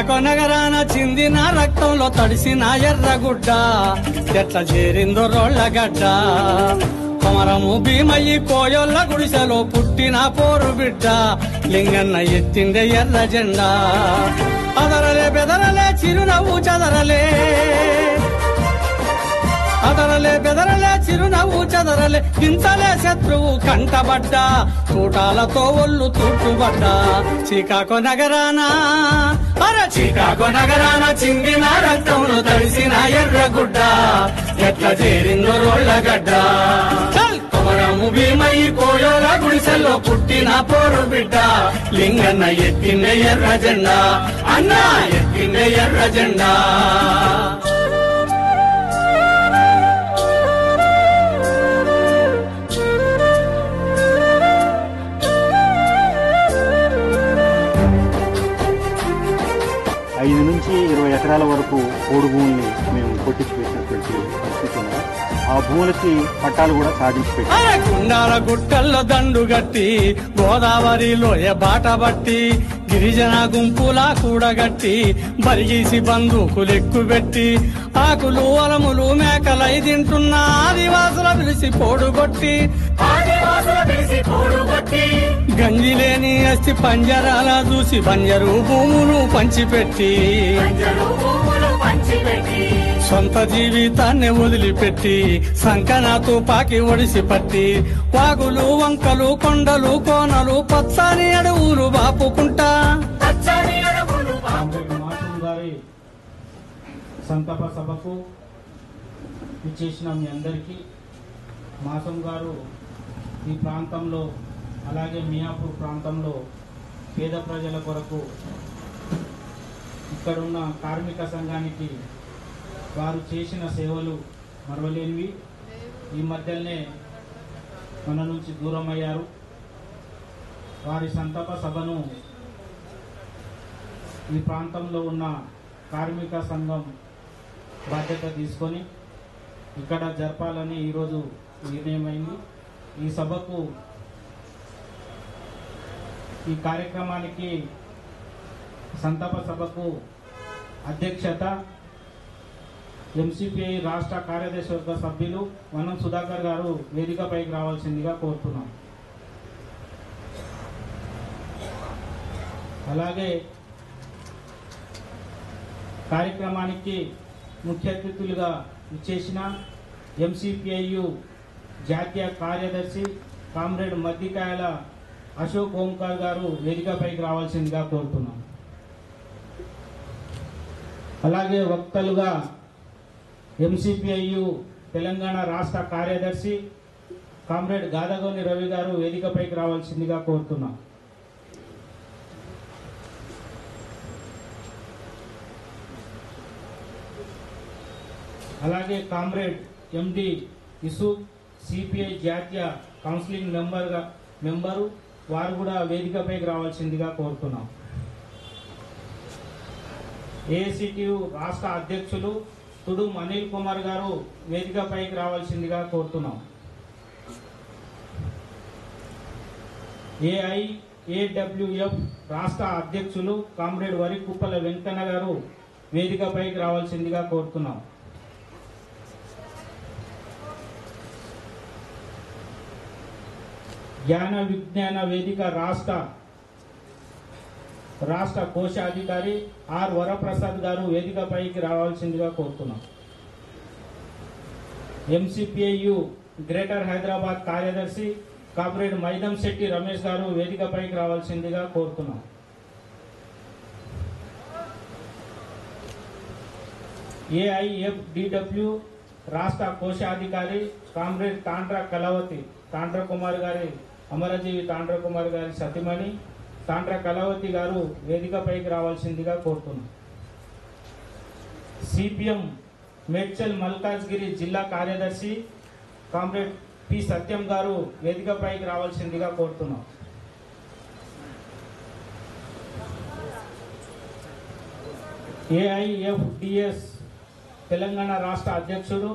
నగరాన చిందిన రక్తంలో తడిసిన ఎర్రగుడ్డ ఎట్ల చేరిందో రోళ్లగడ్డ కొమరము భీమయ్యి కోయొల్ల గుడిసెలో పుట్టిన పోరు బిడ్డ లింగన్న ఎత్తిండే ఎర్ర జెండా అదరలే బెదరలే చిరునవ్వు చదరలే అదరలే బెదరలే చిరునవ్వు చదరలే గింతలే శత్రువు కంటబడ్డా తూటాలతో ఒళ్ళు తూటుబడ్డా చికాగో నగరాన చికాగో నగరాన చిందిన రక్తంలో తడిసిన ఎర్రగుడ్డ ఎట్ల చేరిందో రోళ్లగడ్డ కొమరము భీమయ్యి కోయోల గుడిసెల్లో పుట్టిన పోరు బిడ్డ లింగన్న ఎత్తిండే ఎర్ర జెండా అన్నా ఎత్తిండే ఎర్ర జెండా 5 నుంచి 20 ఎకరాల వరకు పోడు భూముల్ని మేము కొట్టించిపెట్టినటువంటి పరిస్థితి ఉంది. ఆ భూములకి పట్టాలు కూడా సాధించిపెట్టారు. కుండాల గుట్టల్లో దండుగట్టి గోదావరిలో బాట బట్టి గిరిజన గుంపుల కూడగట్టి బరిగీసి బందూకులెక్కు పెట్టి ఆకులు అలములు మేకలై తింటున్న ఆదివాసుల పిలిచి పోడుగొట్టి గంజిలేని అస్థి పంజరాల చూసి బంజరు భూములు పంచిపెట్టి సొంత జీవితాన్ని వదిలిపెట్టి సంకన తుపాకి ఒడిసి పట్టి వాగులు వంకలు కొండలు కోనలు పచ్చని అడవులు బాపుకుంటా సంతాప సభకు ఇచ్చేసిన మీ అందరికీ మాసం గారు ఈ ప్రాంతంలో అలాగే మియాపూర్ ప్రాంతంలో పేద ప్రజల కొరకు ఇక్కడున్న కార్మిక సంఘానికి వారు చేసిన సేవలు మరవలేనివి. ఈ మధ్యనే మన నుంచి దూరం అయ్యారు. వారి సంతాప సభను ఈ ప్రాంతంలో ఉన్న కార్మిక సంఘం బాధ్యత తీసుకొని ఇక్కడ జరపాలని ఈరోజు నిర్ణయమైంది. ఈ సభకు ఈ కార్యక్రమానికి సంతాప సభకు అధ్యక్షత ఎంసీపీఐ రాష్ట్ర కార్యదర్శి వర్గ సభ్యులు వనం సుధాకర్ గారు వేదికపైకి రావాల్సిందిగా కోరుతున్నాం. అలాగే కార్యక్రమానికి ముఖ్య అతిథులుగా ఇచ్చేసిన ఎంసీపీఐయు జాతీయ కార్యదర్శి కామ్రేడ్ మద్దికాయల అశోక్ ఓంకార్ గారు వేదికపైకి రావాల్సిందిగా కోరుతున్నాం. అలాగే వక్తలుగా ఎంసీపీఐయు తెలంగాణ రాష్ట్ర కార్యదర్శి కామ్రేడ్ గాదగోని రవి గారు వేదికపైకి రావాల్సిందిగా కోరుతున్నాం. అలాగే కామ్రేడ్ ఎండి ఇసూఫ్ సిపిఐ జాతీయ కౌన్సిలింగ్ మెంబరు వారు కూడా వేదికపైకి రావాల్సిందిగా కోరుతున్నాం. ఏఐసిటియు రాష్ట్ర అధ్యక్షులు తుడుం అనిల్ కుమార్ గారు వేదికపైకి రావాల్సిందిగా కోరుతున్నాం. ఏఐఏడబ్ల్యూఎఫ్ రాష్ట్ర అధ్యక్షులు కామ్రేడ్ వరికుప్పల వెంకన్న గారు వేదికపైకి రావాల్సిందిగా కోరుతున్నాం. జ్ఞాన విజ్ఞాన వేదిక రాష్ట్ర కోశాధికారి ఆర్ వరప్రసాద్ గారు వేదికపైకి రావాల్సిందిగా కోరుతున్నాం. ఎంసీపీఐయు గ్రేటర్ హైదరాబాద్ కార్యదర్శి కామ్రేడ్ మైదం శెట్టి రమేష్ గారు వేదికపైకి రావాల్సిందిగా కోరుతున్నాం. ఏఐఎఫ్డిడబ్ల్యూ రాష్ట్ర కోశాధికారి కామ్రేడ్ తాండ్ర కళావతి తాండ్ర కుమార్ గారి అమరజీవి తాండ్ర కుమార్ గారి సతీమణి తాండ్ర కళావతి గారు వేదికపైకి రావాల్సిందిగా కోరుతున్నాం. సిపిఎం మేడ్చల్ మల్కాజ్గిరి జిల్లా కార్యదర్శి కామ్రేడ్ పి సత్యం గారు వేదికపైకి రావాల్సిందిగా కోరుతున్నాం. ఏఐఎఫ్డిఎస్ తెలంగాణ రాష్ట్ర అధ్యక్షుడు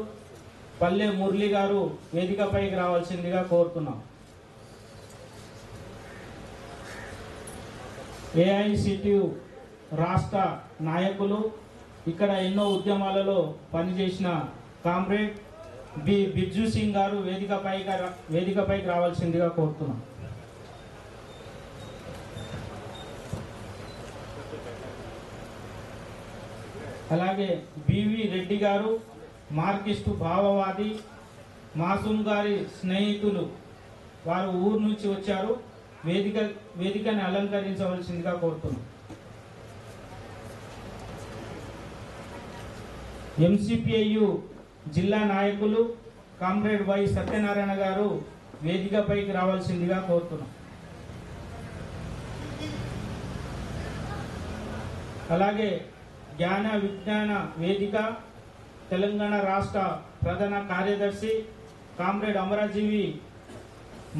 పల్లె మురళి గారు వేదికపైకి రావాల్సిందిగా కోరుతున్నాం. ఏఐసిటియు రాష్ట్ర నాయకులు, ఇక్కడ ఎన్నో ఉద్యమాలలో పనిచేసిన కామ్రేడ్ బి బిర్జు సింగ్ గారు వేదికపైకి రావాల్సిందిగా కోరుతున్నాం. అలాగే బివి రెడ్డి గారు, మార్కిస్టు భావవాది, మాసూమ్ గారి స్నేహితులు, వారు ఊరు నుంచి వచ్చారు, వేదికని అలంకరించవలసిందిగా కోరుతున్నాం. ఎంసిపిఐయు జిల్లా నాయకులు కామ్రేడ్ వై సత్యనారాయణ గారు వేదికపైకి రావాల్సిందిగా కోరుతున్నాం. అలాగే జ్ఞాన విజ్ఞాన వేదిక తెలంగాణ రాష్ట్ర ప్రధాన కార్యదర్శి కామ్రేడ్ అమరజీవి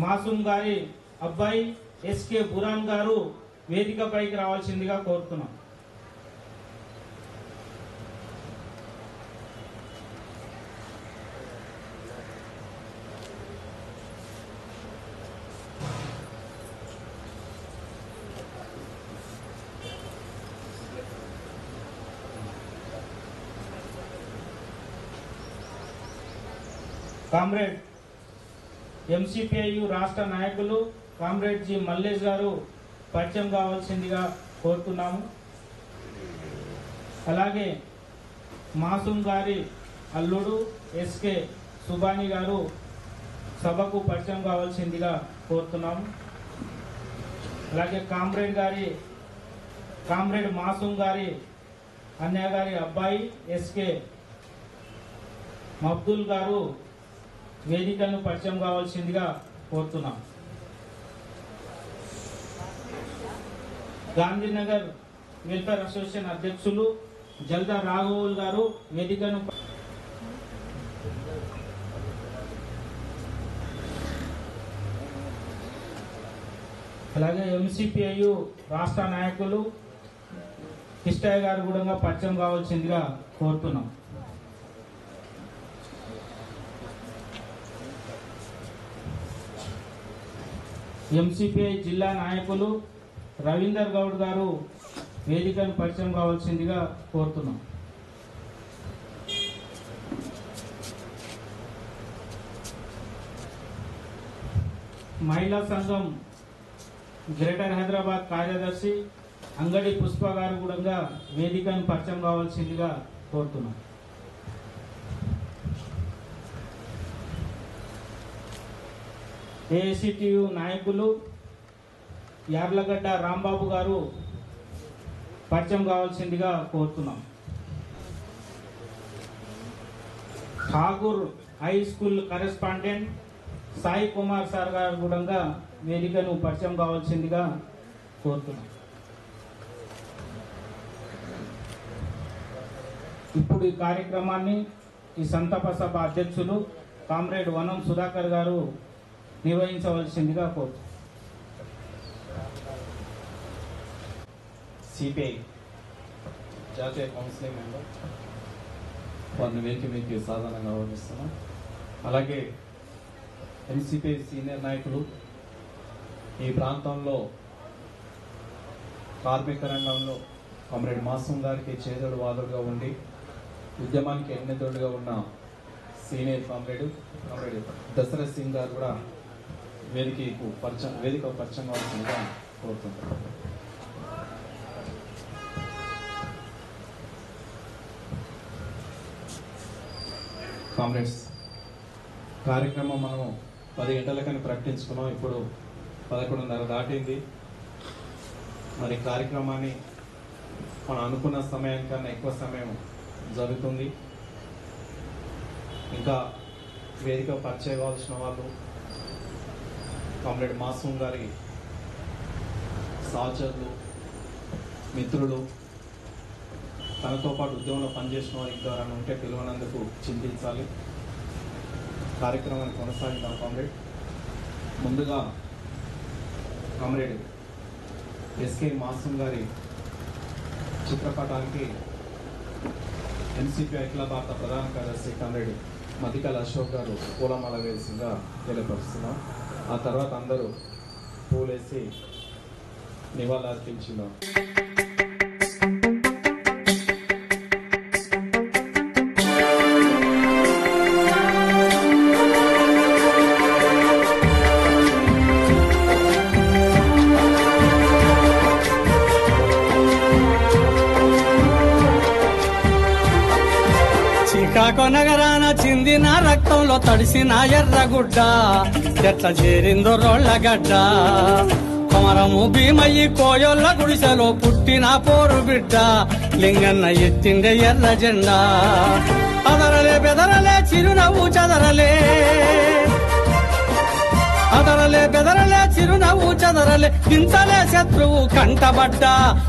మాసూమ్ గారి అబ్బాయి ఎస్కే బురాన్ గారు వేదికపైకి రావాల్సిందిగా కోరుతున్నాం. కామ్రేడ్ ఎంసిపిఐయు రాష్ట్ర నాయకులు కామ్రేడ్ జి మల్లేష్ గారు పరిచయం కావాల్సిందిగా కోరుతున్నాము. అలాగే మాసూమ్ గారి అల్లుడు ఎస్కే సుబాని గారు సభకు పరిచయం కావాల్సిందిగా కోరుతున్నాము. అలాగే కామ్రేడ్ మాసూమ్ గారి అన్నయ్య గారి అబ్బాయి ఎస్కే మబ్దుల్ గారు వేదికను పరిచయం కావాల్సిందిగా కోరుతున్నాం. గాంధీనగర్ వెల్ఫేర్ అసోసియేషన్ అధ్యక్షులు జల్దా రాఘవుల్ గారు వేదికను అలాగే ఎంసిపిఐయు రాష్ట్ర నాయకులు కిష్టయ్య గారు కూడా పరిచయం కావాల్సిందిగా కోరుతున్నాం. ఎంసిపిఐ జిల్లా నాయకులు రవీందర్ గౌడ్ గారు వేదికను పరిచయం కావాల్సిందిగా కోరుతున్నాం. మహిళా సంఘం గ్రేటర్ హైదరాబాద్ కార్యదర్శి అంగడి పుష్ప గారు కూడా వేదికను పరిచయం కావాల్సిందిగా కోరుతున్నాం. ఏఐసిటియు నాయకులు యార్లగడ్డ రాంబాబు గారు పరిచయం కావాల్సిందిగా కోరుతున్నాం. Tagore high school correspondent Sai Kumar sir గారు కూడా వేదికను పరిచయం కావాల్సిందిగా కోరుతున్నాం. ఇప్పుడు ఈ కార్యక్రమాన్ని ఈ సంతాప సభ అధ్యక్షులు కామ్రేడ్ వనం సుధాకర్ గారు నిర్వహించవలసిందిగా కోరుతున్నాం. సిపిఐ జాతీయ కౌన్సిలింగ్ మెంబర్ వారిని వేదిక మీకు సాధారణంగా ఆహ్వానిస్తున్నాం. అలాగే ఎన్సిపిఐ సీనియర్ నాయకులు ఈ ప్రాంతంలో కార్మిక రంగంలో కామ్రేడ్ మాసూమ్ గారికి చేదోడు వాదోడుగా ఉండి ఉద్యమానికి ఎన్నెదోడుగా ఉన్న సీనియర్ కామ్రేడ్ దశరథ్ సింగ్ గారు కూడా వేదిక పరిచయం కావాల్సిందిగా కోరుతుంటారు. కామ్రేడ్స్, కార్యక్రమం మనము 10 గంటలకని ప్రకటించుకున్నాం. ఇప్పుడు 11:30 దాటింది. మరి కార్యక్రమాన్ని మనం అనుకున్న సమయం కన్నా ఎక్కువ సమయం జరుగుతుంది. ఇంకా వేదిక పరిచయం కావాల్సిన వాళ్ళు కామ్రేడ్ మాసూమ్ గారి సహచరులు, మిత్రులు, తనతో పాటు ఉద్యమంలో పనిచేసిన వారు ఇంకా ఎవరైనా ఉంటే పిలువనందుకు చింతించాలి. కార్యక్రమాన్ని కొనసాగిద్దాం. కామ్రేడ్, ముందుగా కామ్రేడ్ ఎస్కే మాసూమ్ గారి చిత్రపటానికి ఎన్సిపి అఖిల భారత ప్రధాన కార్యదర్శి కామ్రేడ్ మదికల్ అశోక్ గారు పూలమాల వేసిందిగా తెలియపరుస్తున్నాం. ఆ తర్వాత అందరూ పూలేసి నివాళులర్పించుదాం. చిందిన రక్తంలో తడిసిన ఎర్రగుడ్డ ఎట్లా చేరిందో రోళ్ళగడ్డ కొమరము భీమయ్యి కోయొల్ల గుడిసెలో పుట్టిన పోరు బిడ్డ లింగన్న ఎత్తిండే ఎర్ర జెండా అదరలే బెదరలే చిరునవ్వు చదరలే అదరలే బెదరలే చిరునవ్వు చదరలే దించలే శత్రువు కంటబడ్డ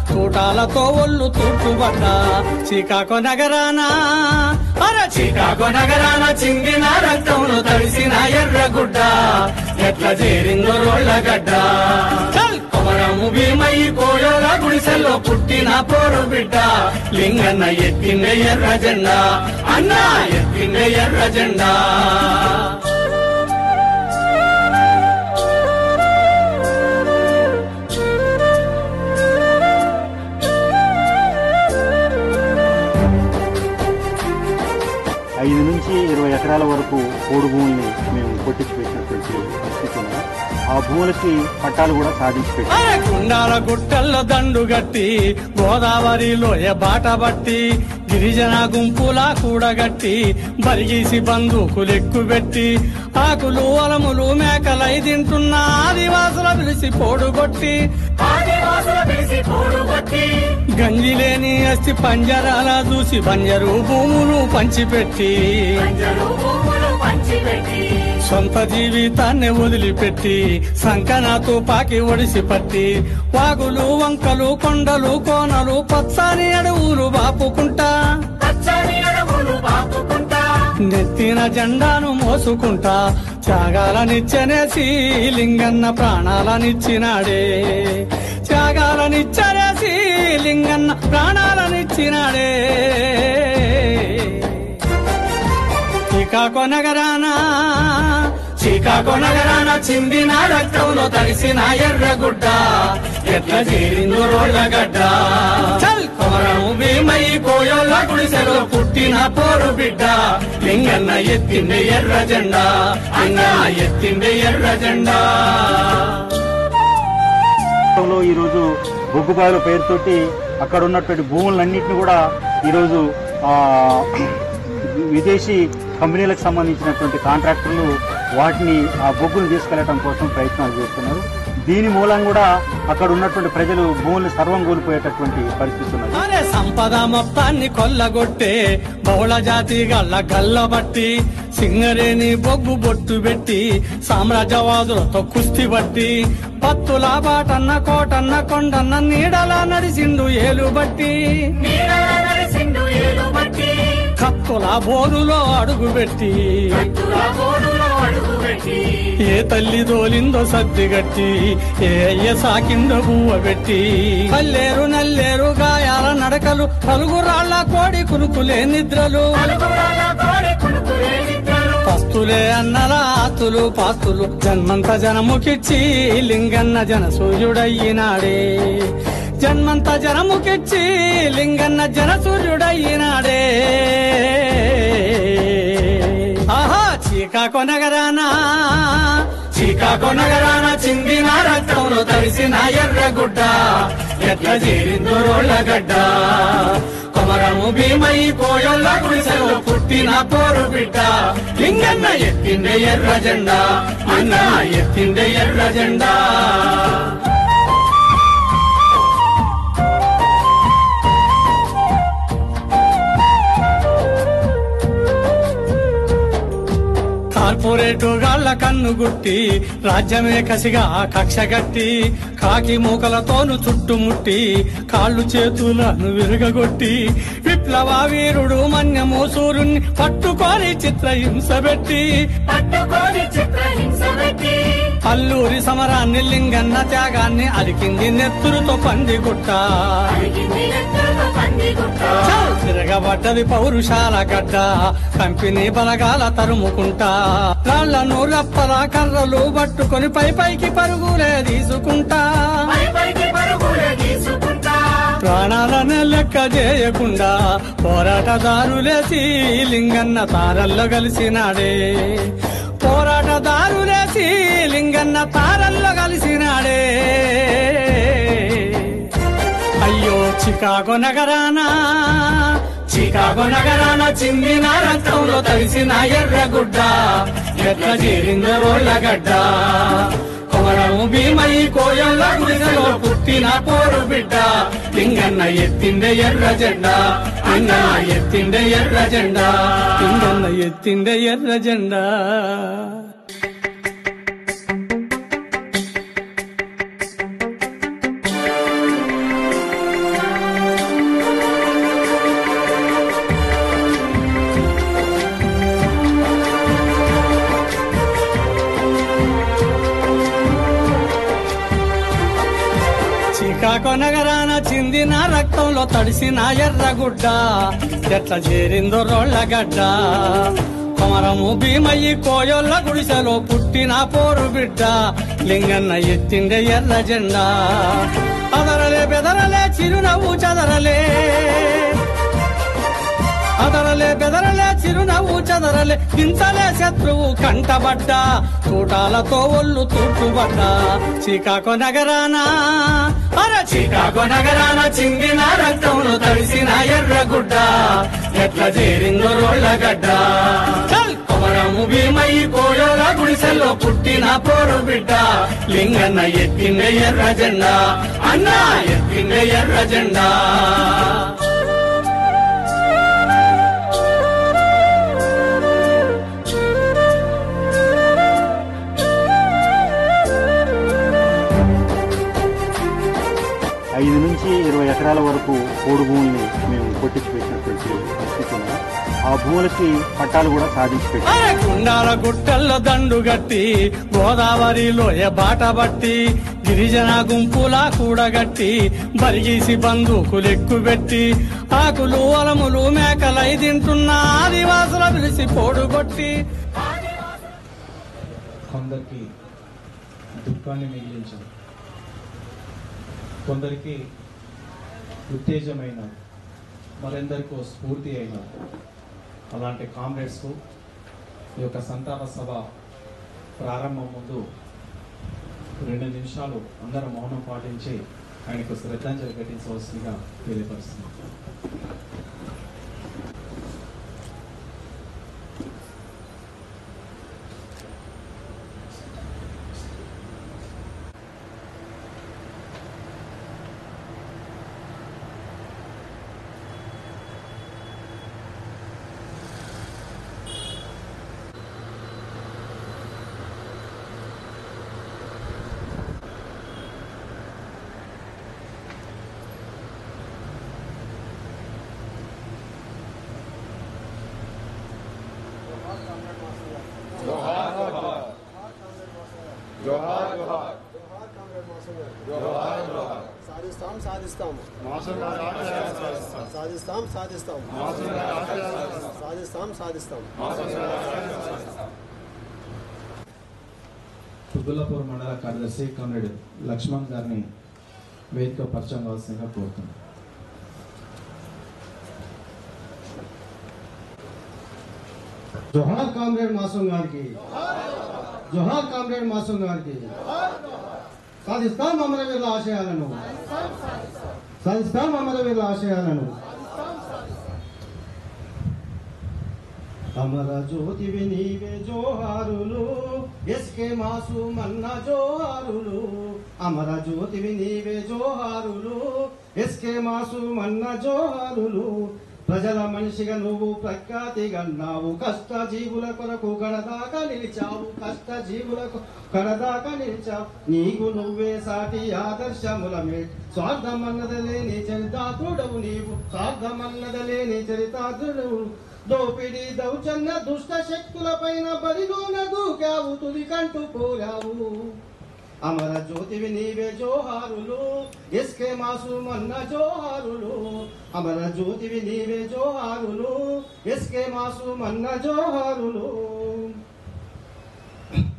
తూటాలతో ఒళ్ళు తూట్టుబడ్డా చికాగో నగరాన చికాగో నగరాన చిందిన రక్తంలో తడిసిన ఎర్రగుడ్డ ఎట్లా చేరిందో రోళ్ళగడ్డ కొమరము భీమయ్యి కోయోల గుడిసెల్లో పుట్టిన పోరు బిడ్డ లింగన్న ఎత్తిండే ఎర్ర జెండా అన్నా ఎత్తిండే ఎర్ర జెండా 5 నుంచి 20 ఎకరాల వరకు పోడు భూముల్ని మేము కొట్టించి పెట్టినటువంటి పరిస్థితి ఉంది. ఆ భూములకి పట్టాలు కూడా సాధించి పెట్టాం. గుండాల గుట్టల్లో దండు గట్టి గోదావరిలో బాట బట్టి గిరిజన గుంపుల కూడగట్టి బరిగీసి బందూకులెక్కు పెట్టి ఆకులు అలములు మేకలై తింటున్న ఆదివాసుల పిలిచి పోడుగొట్టి గంజిలేని అస్థి పంజరాల చూసి బంజరు భూములు పంచిపెట్టి సొంత జీవితాన్ని వదిలిపెట్టి సంకనాతో పాకి ఒడిసి పట్టి వాగులు వంకలు కొండలు కోనలు పచ్చని అడవులు బాపుకుంటా నెత్తిన జెండాను మోసుకుంటా త్యాగాలనిచ్చనేసి లింగన్న ప్రాణాలనిచ్చినాడే త్యాగాలనిచ్చనేసి లింగన్న ప్రాణాలనిచ్చినాడే చికాగో నగరాన చిందిన రక్తంలో తడిసిన ఎర్రగుడ్డ ఎట్లా చేరిందో రోళ్ళగడ్డ కొమరము భీమయ్యి కోయోళ్ళ గుడిసెలో పుట్టిన పోరు బిడ్డ లింగన్న ఎత్తిండే ఎర్ర జెండా అన్న ఎత్తిండే ఎర్ర జెండా. ఈ రోజు బొగ్గుబావుల పేరుతోటి అక్కడ ఉన్నటువంటి భూములన్నింటినీ కూడా ఈరోజు విదేశీ కంపెనీలకు సంబంధించినటువంటి కాంట్రాక్టర్లు వాటిని ఆ బొగ్గులు తీసుకెళ్లడం కోసం ప్రయత్నాలు చేస్తున్నారు. దీని మూలం కూడా అక్కడ ఉన్నటువంటి ప్రజలు భూములు సర్వం కోల్పోయేటటువంటి పరిస్థితి ఉన్నది. సంపద మొత్తాన్ని కొల్లగొట్టే బహుళ జాతి గల్లబట్టి సింగరేణి బొగ్గు బొట్టు పెట్టి సామ్రాజ్యవాదులతో కుస్తీ బట్టి పత్తుల బాటన్న కోటన్న కొండన్న నీడలా నడిసిండు ఏలుబట్టి కత్తుల బోరులో అడుగుపెట్టి ఏ తల్లి దోలిందో సర్దిగట్టి ఏ అయ్య సాకిందో బువ్వ పెట్టి పల్లేరు నల్లేరు గాయాల నడకలు పలుగురాళ్ల కోడి కునుకులే నిద్రలు పస్తులే అన్నల ఆతులు పాస్తులు జన్మంత జనముకిచ్చి లింగన్న జన సూర్యుడయ్యినాడే జన్మంత జనముకిచ్చి లింగన్న జన సూర్యుడయ్యినాడే. ఆహా చికాగో నగరాన చిందిన రక్తంలో తడిసిన ఎర్రగుడ్డ ఎట్లా చేరిందో రోళ్ళగడ్డ కొమరము భీమయ్యి కోయోళ్ళ గుడిసెలో పుట్టిన పోరు బిడ్డ లింగన్న ఎత్తిండే ఎర్ర జెండా అన్న ఎత్తిండే ఎర్ర జెండా. కార్పొరేటు గాళ్ల కన్ను గుట్టి రాజ్యమే కసిగా కక్ష గట్టి కాకి మూకలతోను చుట్టుముట్టి కాళ్ళు చేతులను విరగొట్టి విప్లవ వీరుడు మన్యము సూర్యుని పట్టుకొని చిత్రహింస పెట్టి అల్లూరి సమరాన్ని లింగన్న త్యాగాన్ని అరికింది నెత్తురుతో పందిగుట్ట తిరగబడ్డది పౌరుషాల గడ్డ కంపెనీ బలగాల తరుముకుంటా రాళ్లను రప్పల కర్రలు పట్టుకొని పైకి పరుగులే తీసుకుంటా ప్రాణాలను లెక్క చేయకుండా పోరాటదారులేసి లింగన్న తారల్లో కలిసినాడే పోరాటదారులేసి లింగన్న తారల్లో కలిసినాడే. అయ్యో చికాగో చికాగో నగరాన చిందిన రక్తంలో తడిసిన ఎర్రగుడ్డ ఎట్లా చేరిందో రోళ్ళగడ్డ కొమరము భీమయ్య కోయల్ల గుడిసెలో పుట్టిన పోరు బిడ్డ లింగన్న ఎత్తిండే ఎర్ర జెండా అన్న ఎత్తిండే ఎర్ర జెండా లింగన్న ఎత్తిండే ఎర్ర జెండా చికాగో నగరాన చిందిన రక్తంలో తడిసిన ఎర్రగుడ్డ ఎట్లా చేరిందో రోళ్ళగడ్డ కొమరము భీమయ్య కోయొల్ల గుడిసెలో పుట్టిన పోరు బిడ్డ లింగన్న ఎత్తిండే ఎర్ర జెండా అదరలే బెదరలే చిరునవ్వు చదరలే అదరలే బెదరలే చిరునవ్వు చదరలే దించలే శత్రువు కంటబడ్డా తూటాలతో ఒళ్ళు తూటుబడ్డా చికాగో నగరాన చికాగో నగరాన చిందిన రక్తంలో తడిసిన ఎర్రగుడ్డ ఎట్లా చేరిందో రోళ్ళగడ్డ కొమరము భీమయ్య కోయోల గుడిసెల్లో పుట్టిన పోరు బిడ్డ లింగన్న ఎత్తిండే ఎర్ర జెండా అన్నా ఎత్తిండే ఎర్ర జెండా 5 నుంచి 20 ఎకరాల వరకు పోడు భూముల్ని మేము కొట్టించి పెట్టినటువంటి పరిస్థితి ఉంది. ఆ భూములకి పట్టాలు కూడా సాధించి పెట్టారు. కుండాల గుట్టల్లో దండుగట్టి గోదావరిలో బాట బట్టి గిరిజన గుంపుల కూడగట్టి బరిగీసి బంధుకులెక్కు పెట్టి ఆకులు అలములు మేకలై తింటున్న ఆదివాసుల పిలిచి పోడుగొట్టి కొందరికి దుఃఖాన్ని మిగిలించారు, కొందరికి ఉత్తేజమైన, మరెందరికో స్ఫూర్తి అయిన అలాంటి కామ్రేడ్స్కు ఈ యొక్క సంతాప సభ ప్రారంభం ముందు 2 నిమిషాలు అందరూ మౌనం పాటించి ఆయనకు శ్రద్ధాంజలి ఘటించవలసిందిగా తెలియపరుస్తున్నాం. తుగులపూర్ మండల కార్యదర్శి కామ్రేడ్ లక్ష్మణ్ గారిని వేదిక పరిచయం కావాల్సిందిగా కోరుతున్నాం. జోహార్ కామ్రేడ్ మాసూం గారికి, జోహార్ కామ్రేడ్ మాసూం గారికి. సాధిస్తాం అమరవీరుల ఆశయాలను, సాధిస్తాం అమరవీరుల ఆశయాలను. అమర జ్యోతివి నీవే జోహారులు, ఎస్కే మాసూం అన్న జోహారులు. అమర జ్యోతివి నీవే జోహారులు, ఎస్కే మాసూం అన్న జోహారులు. ప్రజల మనిషిగా నువ్వు ప్రఖ్యాతిగన్నావు, కష్ట జీవుల కొరకు గడదాకా నిలిచావు, కష్ట జీవులకు గడదాకా నిలిచావు. నీకు నువ్వే సాటి ఆదర్శములమే, స్వార్థమన్నదలేని చరితాత్రుడవు నీవు, స్వార్థమన్నదలేని చరితాత్రుడవు. దోపిడీ దౌర్జన్య దుష్ట శక్తుల పైన బరిలోన దూకావు, తుది కంటూ పోరావు. అమర జ్యోతివి నీవే జోహారులు, ఎస్కే మాసూం అన్న జోహారులు. అమర జ్యోతివి నీవే జోహారులు, ఎస్కే మాసూం అన్న జోహారులు.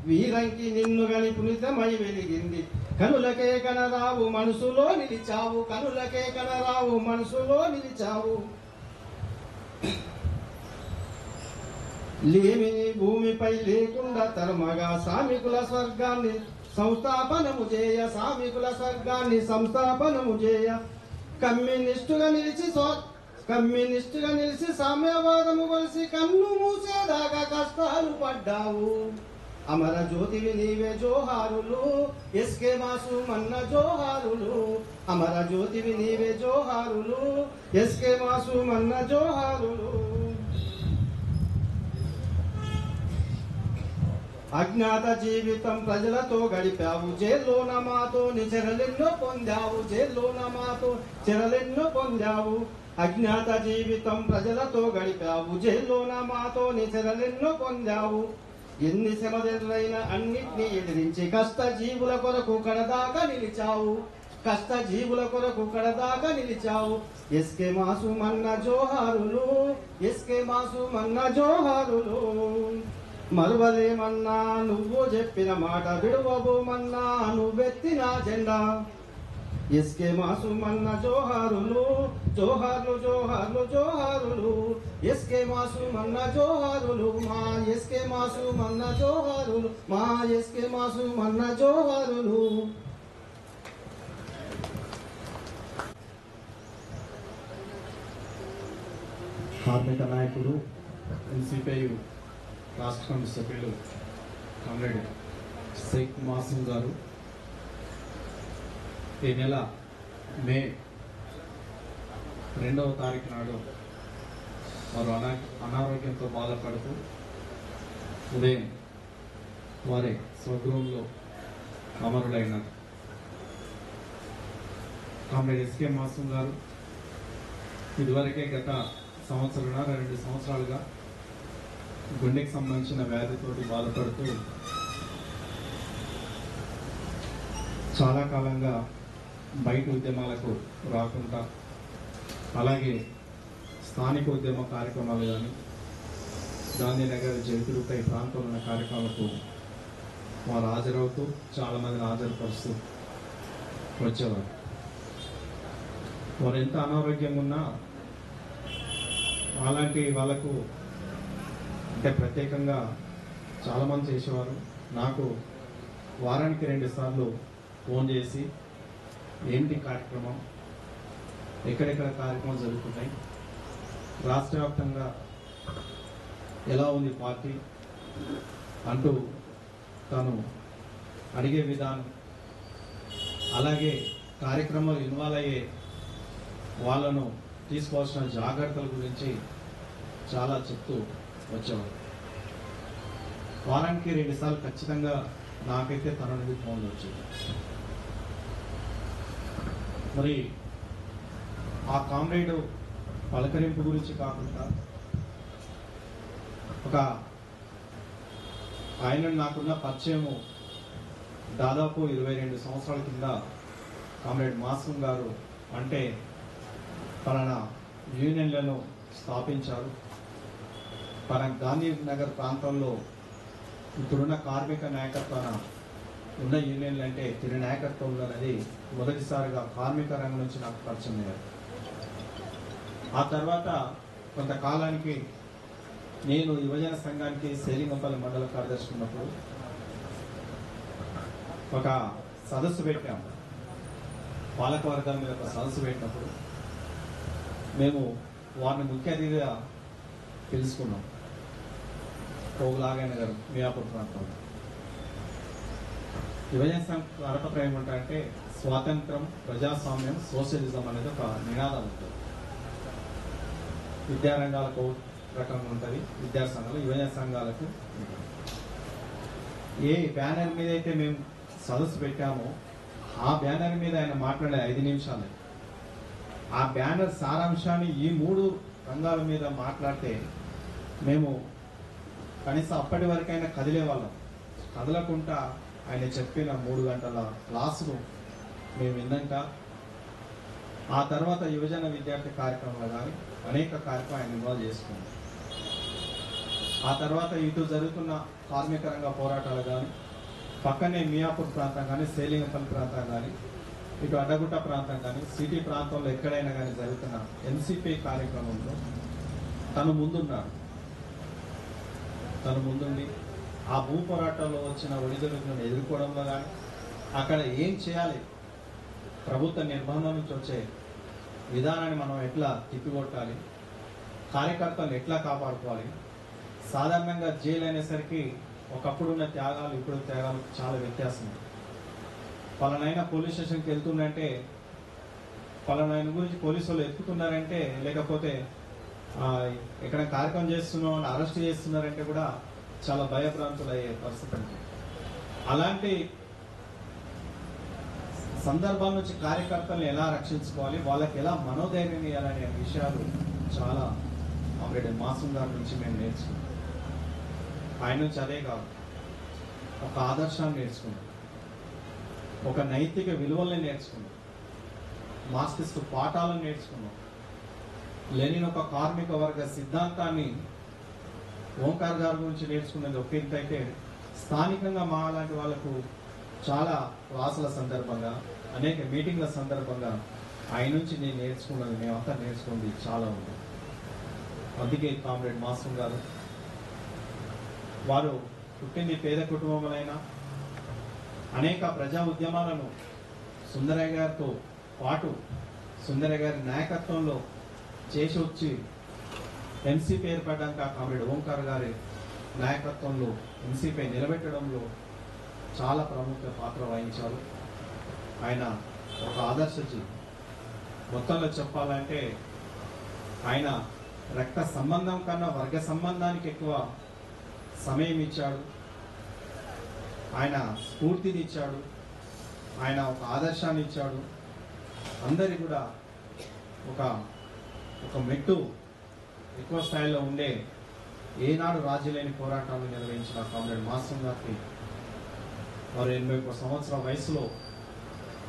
వీరంకి నిన్ను గని పునితమై వెలిగింది, కనులకే కనరావు మనసులో నిలిచావు, కనులకే కనరావు మనసులో నిలిచావు. లేమిని భూమిపై లేకుండా తరమగా సామికుల స్వర్గాన్ని సంస్థాపనము చేయ, సామికుల స్వర్గాన్ని సంస్థాపనము చేయ. కమ్యూనిస్టుగా నిలిచి కమ్యూనిస్టుగా నిలిచి సామ్యవాదము కొలిసి కన్ను మూసేదాకా కష్టాలు పడ్డావు. అమర జ్యోతివి నీవే జోహారులు, ఎస్కే మాసు మన్న జోహారులు. అమర జ్యోతివి నీవే జోహారులు, ఎస్కే మాసు మన్న జోహారులు. అజ్ఞాత జీవితం ప్రజలతో గడిపావు, జైల్లోన మాతో చెరలెన్నో పొందావు. జైల్లోన మాతో చెరలెన్నో పొందావు. అజ్ఞాత జీవితం ప్రజలతో గడిపావు, జైల్లోన మాతో చెరలెన్నో పొందావు. ఎన్ని శ్రమదెదురైనా అన్నిటినీ ఎదిరించి కష్ట జీవుల కొరకు కడదాకా నిలిచావు. కష్ట జీవుల కొరకు కడదాకా నిలిచావు. ఎస్కే మాసు మన్న జోహారులు, ఎస్కే మాసు మన్న జోహారులు. మరువలేమన్నా నువ్వు చెప్పిన మాట, విడువబోమన్నా నువ్వెత్తిన జెండా. ఎస్కే మాసు మన్న జోహారులు, జోహార్లు జోహార్లు జోహారులు. ఎస్కే మాసు మన్న జోహారులు, మా ఎస్కే మాసు మన్న జోహారులు, మా ఎస్కే మాసు మన్న జోహారులు. కార్మిక నాయకుడు ఎన్సిపిఐ రాష్ట్ర కమిటీ సభ్యులు కామ్రేడ్ షేక్ మాసూమ్ గారు ఈ నెల మే 2వ తారీఖు నాడు వారు అనారోగ్యంతో బాధపడుతూ ఉదయం వారి స్వగృహంలో అమరులైనారు. కామ్రేడ్ ఎస్కే మాసూమ్ గారు ఇదివరకే గత 1.5-2 సంవత్సరాలుగా గుండెకి సంబంధించిన వ్యాధితోటి బాధపడుతూ చాలా కాలంగా బయట ఉద్యమాలకు రాకుండా, అలాగే స్థానిక ఉద్యమ కార్యక్రమాలు కానీ గాంధీనగర్ జైతులపై ప్రాంతంలో ఉన్న కార్యక్రమాలకు వారు హాజరవుతూ చాలామందిని హాజరుపరుస్తూ వచ్చేవారు. వారు ఎంత అనారోగ్యంగా ఉన్నా అలాంటి వాళ్ళకు అంటే ప్రత్యేకంగా చాలామంది చేసేవారు. నాకు వారానికి 2 సార్లు ఫోన్ చేసి ఏంటి కార్యక్రమం, ఎక్కడెక్కడ కార్యక్రమాలు జరుగుతున్నాయి, రాష్ట్ర వ్యాప్తంగా ఎలా ఉంది పార్టీ అంటూ తాను అడిగే విధానం, అలాగే కార్యక్రమాలు ఇన్వాల్వ్ అయ్యే వాళ్ళను తీసుకోవాల్సిన జాగ్రత్తల గురించి చాలా చెప్తూ వచ్చేవారు. వారానికి 2 సార్లు ఖచ్చితంగా నాకైతే తన నుండి ఫోన్లు వచ్చేది. మరి ఆ కామ్రేడ్ పలకరింపు గురించి కాకుండా ఒక ఆయన నాకున్న పరిచయము దాదాపు 22 సంవత్సరాల కింద కామ్రేడ్ మాసూమ్ గారు అంటే పలానా యూనియన్లను స్థాపించారు, పలానా గాంధీనగర్ ప్రాంతంలో ఇప్పుడున్న కార్మిక నాయకత్వాన ఉన్న యూనియన్లు అంటే తిరిగి నాయకత్వం అనేది మొదటిసారిగా కార్మిక రంగం నుంచి నాకు పరిచయం అయ్యారు. ఆ తర్వాత కొంతకాలానికి నేను యువజన సంఘానికి సేలింగంపల్లి మండల కార్యదర్శి ఉన్నప్పుడు ఒక సదస్సు పెట్టాము. పాలకవర్గం మీద ఒక సదస్సు పెట్టినప్పుడు మేము వారిని ముఖ్య అతిథిగా తెలుసుకున్నాం. పోగులాగైన గారు మియాపూర్ ప్రాంతంలో యువజన సంఘ అర్హత ఏమంటారంటే స్వాతంత్రం, ప్రజాస్వామ్యం, సోషలిజం అనేది ఒక నినాదం ఉంటుంది. విద్యారంగాలకు రకంగా ఉంటుంది, విద్యార్థి సంఘాలు, యువజన సంఘాలకు ఏ బ్యానర్ మీద అయితే మేము సదస్సు పెట్టామో ఆ బ్యానర్ మీద ఆయన మాట్లాడే 5 నిమిషాలు, ఆ బ్యానర్ సారాంశాన్ని ఈ 3 రంగాల మీద మాట్లాడితే మేము కనీసం అప్పటి వరకైనా కదిలే వాళ్ళం. కదలకుండా ఆయన చెప్పిన 3 గంటల క్లాసులు మేము విన్నాక ఆ తర్వాత యువజన విద్యార్థి కార్యక్రమాలు కానీ అనేక కార్యక్రమాలు ఆయన ఇన్వాల్వ్ చేసుకున్నాం. ఆ తర్వాత ఇటు జరుగుతున్న కార్మిక రంగ పోరాటాలు కానీ, పక్కనే మియాపూర్ ప్రాంతం కానీ, సేలింగంపల్లి ప్రాంతం కానీ, ఇటు అడ్డగుట్ట ప్రాంతం కానీ, సిటీ ప్రాంతంలో ఎక్కడైనా కానీ జరుగుతున్న ఎన్సిపి కార్యక్రమంలో తను ముందున్నాడు. తను ముందుండి ఆ భూ పోరాటంలో వచ్చిన ఒడిదుడుకులను ఎదుర్కోవడంలో కానీ, అక్కడ ఏం చేయాలి, ప్రభుత్వ నిర్మాణం నుంచి వచ్చే విధానాన్ని మనం ఎట్లా తిప్పికొట్టాలి, కార్యకర్తలను ఎట్లా కాపాడుకోవాలి. సాధారణంగా జైలు అనేసరికి ఒకప్పుడున్న త్యాగాలు ఇప్పుడు త్యాగాలు చాలా వ్యత్యాసం. పలానైనా పోలీస్ స్టేషన్కి వెళ్తుందంటే, పలానాయన గురించి పోలీసు వాళ్ళు ఎత్తుకుతున్నారంటే, లేకపోతే ఎక్కడ కార్యక్రమం చేస్తున్నాం అని అరెస్ట్ చేస్తున్నారంటే కూడా చాలా భయభ్రాంతులు అయ్యే పరిస్థితి ఉంది. అలాంటి సందర్భాల నుంచి కార్యకర్తలను ఎలా రక్షించుకోవాలి, వాళ్ళకి ఎలా మనోధైర్యం ఇవ్వాలనే విషయాలు చాలా కామ్రేడ్ మాసం గారి నుంచి మేము నేర్చుకున్నాం. ఆయన నుంచి అదే కాదు, ఒక ఆదర్శాన్ని నేర్చుకున్నాం, ఒక నైతిక విలువల్ని నేర్చుకున్నాం, మార్క్సిస్ట్ పాఠాలను నేర్చుకున్నాం. లెనిన్ ఒక కార్మిక వర్గ సిద్ధాంతాన్ని ఓంకార్ గారి గురించి నేర్చుకున్నది ఒక ఎత్తు అయితే, స్థానికంగా మా లాంటి వాళ్ళకు చాలా క్లాసుల సందర్భంగా, అనేక మీటింగ్ల సందర్భంగా ఆయన నుంచి నేను నేర్చుకున్నది, మేమంతా నేర్చుకున్నది చాలా ఉంది. అందుకే కామ్రేడ్ మాసం గారు వారు పుట్టింది పేద కుటుంబంలోనైనా అనేక ప్రజా ఉద్యమాలను సుందరయ్య గారితో పాటు సుందరయ్య గారి నాయకత్వంలో చేసి వచ్చి ఎన్సీపీ ఏర్పడ్డాక కామ్రేడ్ ఓంకార్ గారి నాయకత్వంలో ఎన్సీపీ నిలబెట్టడంలో చాలా ప్రముఖ పాత్ర వహించారు. ఆయన ఒక ఆదర్శజీ. మొత్తంలో చెప్పాలంటే ఆయన రక్త సంబంధం కన్నా వర్గ సంబంధానికి ఎక్కువ సమయం ఇచ్చాడు. ఆయన స్ఫూర్తిని ఇచ్చాడు, ఆయన ఒక ఆదర్శాన్ని ఇచ్చాడు. అందరి కూడా ఒక మెట్టు ఎక్కువ స్థాయిలో ఉండే ఏనాడు రాజ్యలేని పోరాటాలు నిర్వహించిన కామ్రేడ్ మాసం గారికి వారు 81 సంవత్సరాల వయసులో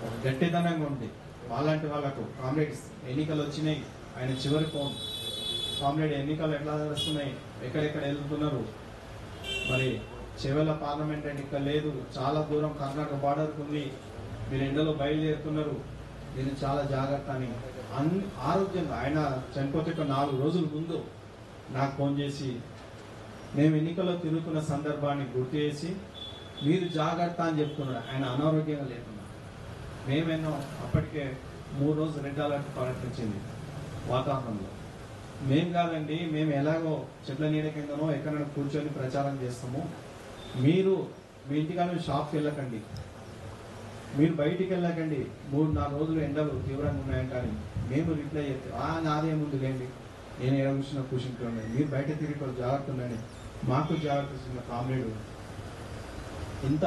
ఒక గట్టిదనంగా ఉంది. వాళ్ళంటి వాళ్ళకు కామ్రేడ్స్ ఎన్నికలు వచ్చినాయి, ఆయన చివరి ఫోన్ కామ్రేడ్ ఎన్నికలు ఎట్లా నడుస్తున్నాయి, ఎక్కడెక్కడ వెళ్తున్నారు, మరి చివరి పార్లమెంట్ ఎన్నిక లేదు, చాలా దూరం కర్ణాటక బార్డర్కు ఉంది, మీరు ఎండలో బయలుదేరుతున్నారు, నేను చాలా జాగ్రత్త అని ఆరోగ్యంగా ఆయన చనిపోతే 4 రోజుల ముందు నాకు ఫోన్ చేసి మేము ఎన్నికల్లో తిరుగుతున్న సందర్భాన్ని గుర్తు చేసి మీరు జాగ్రత్త అని చెప్తున్నాడు. ఆయన అనారోగ్యంగా లేకున్నా మేమేనో అప్పటికే 3 రోజులు రెడ్ అలర్ట్ ప్రకటించింది వాతావరణంలో. మేం కాదండి, మేము ఎలాగో చెట్ల నీడ కిందనో ఎక్కడైనా కూర్చొని ప్రచారం చేస్తాము, మీరు మీ ఇంటికాడ షాప్కి వెళ్ళకండి, మీరు బయటికి వెళ్ళకండి, 3-4 రోజులు ఎండలు తీవ్రంగా ఉన్నాయంట అని మేము రిప్లై చేస్తే నాదేముంది లేండి, నేను ఎడ కూర్చుంటున్నాను, మీరు బయట తిరిగి జాగ్రత్త ఉండండి, మాకు జాగ్రత్త ఇస్తున్న కామ్రేడు. ఇంత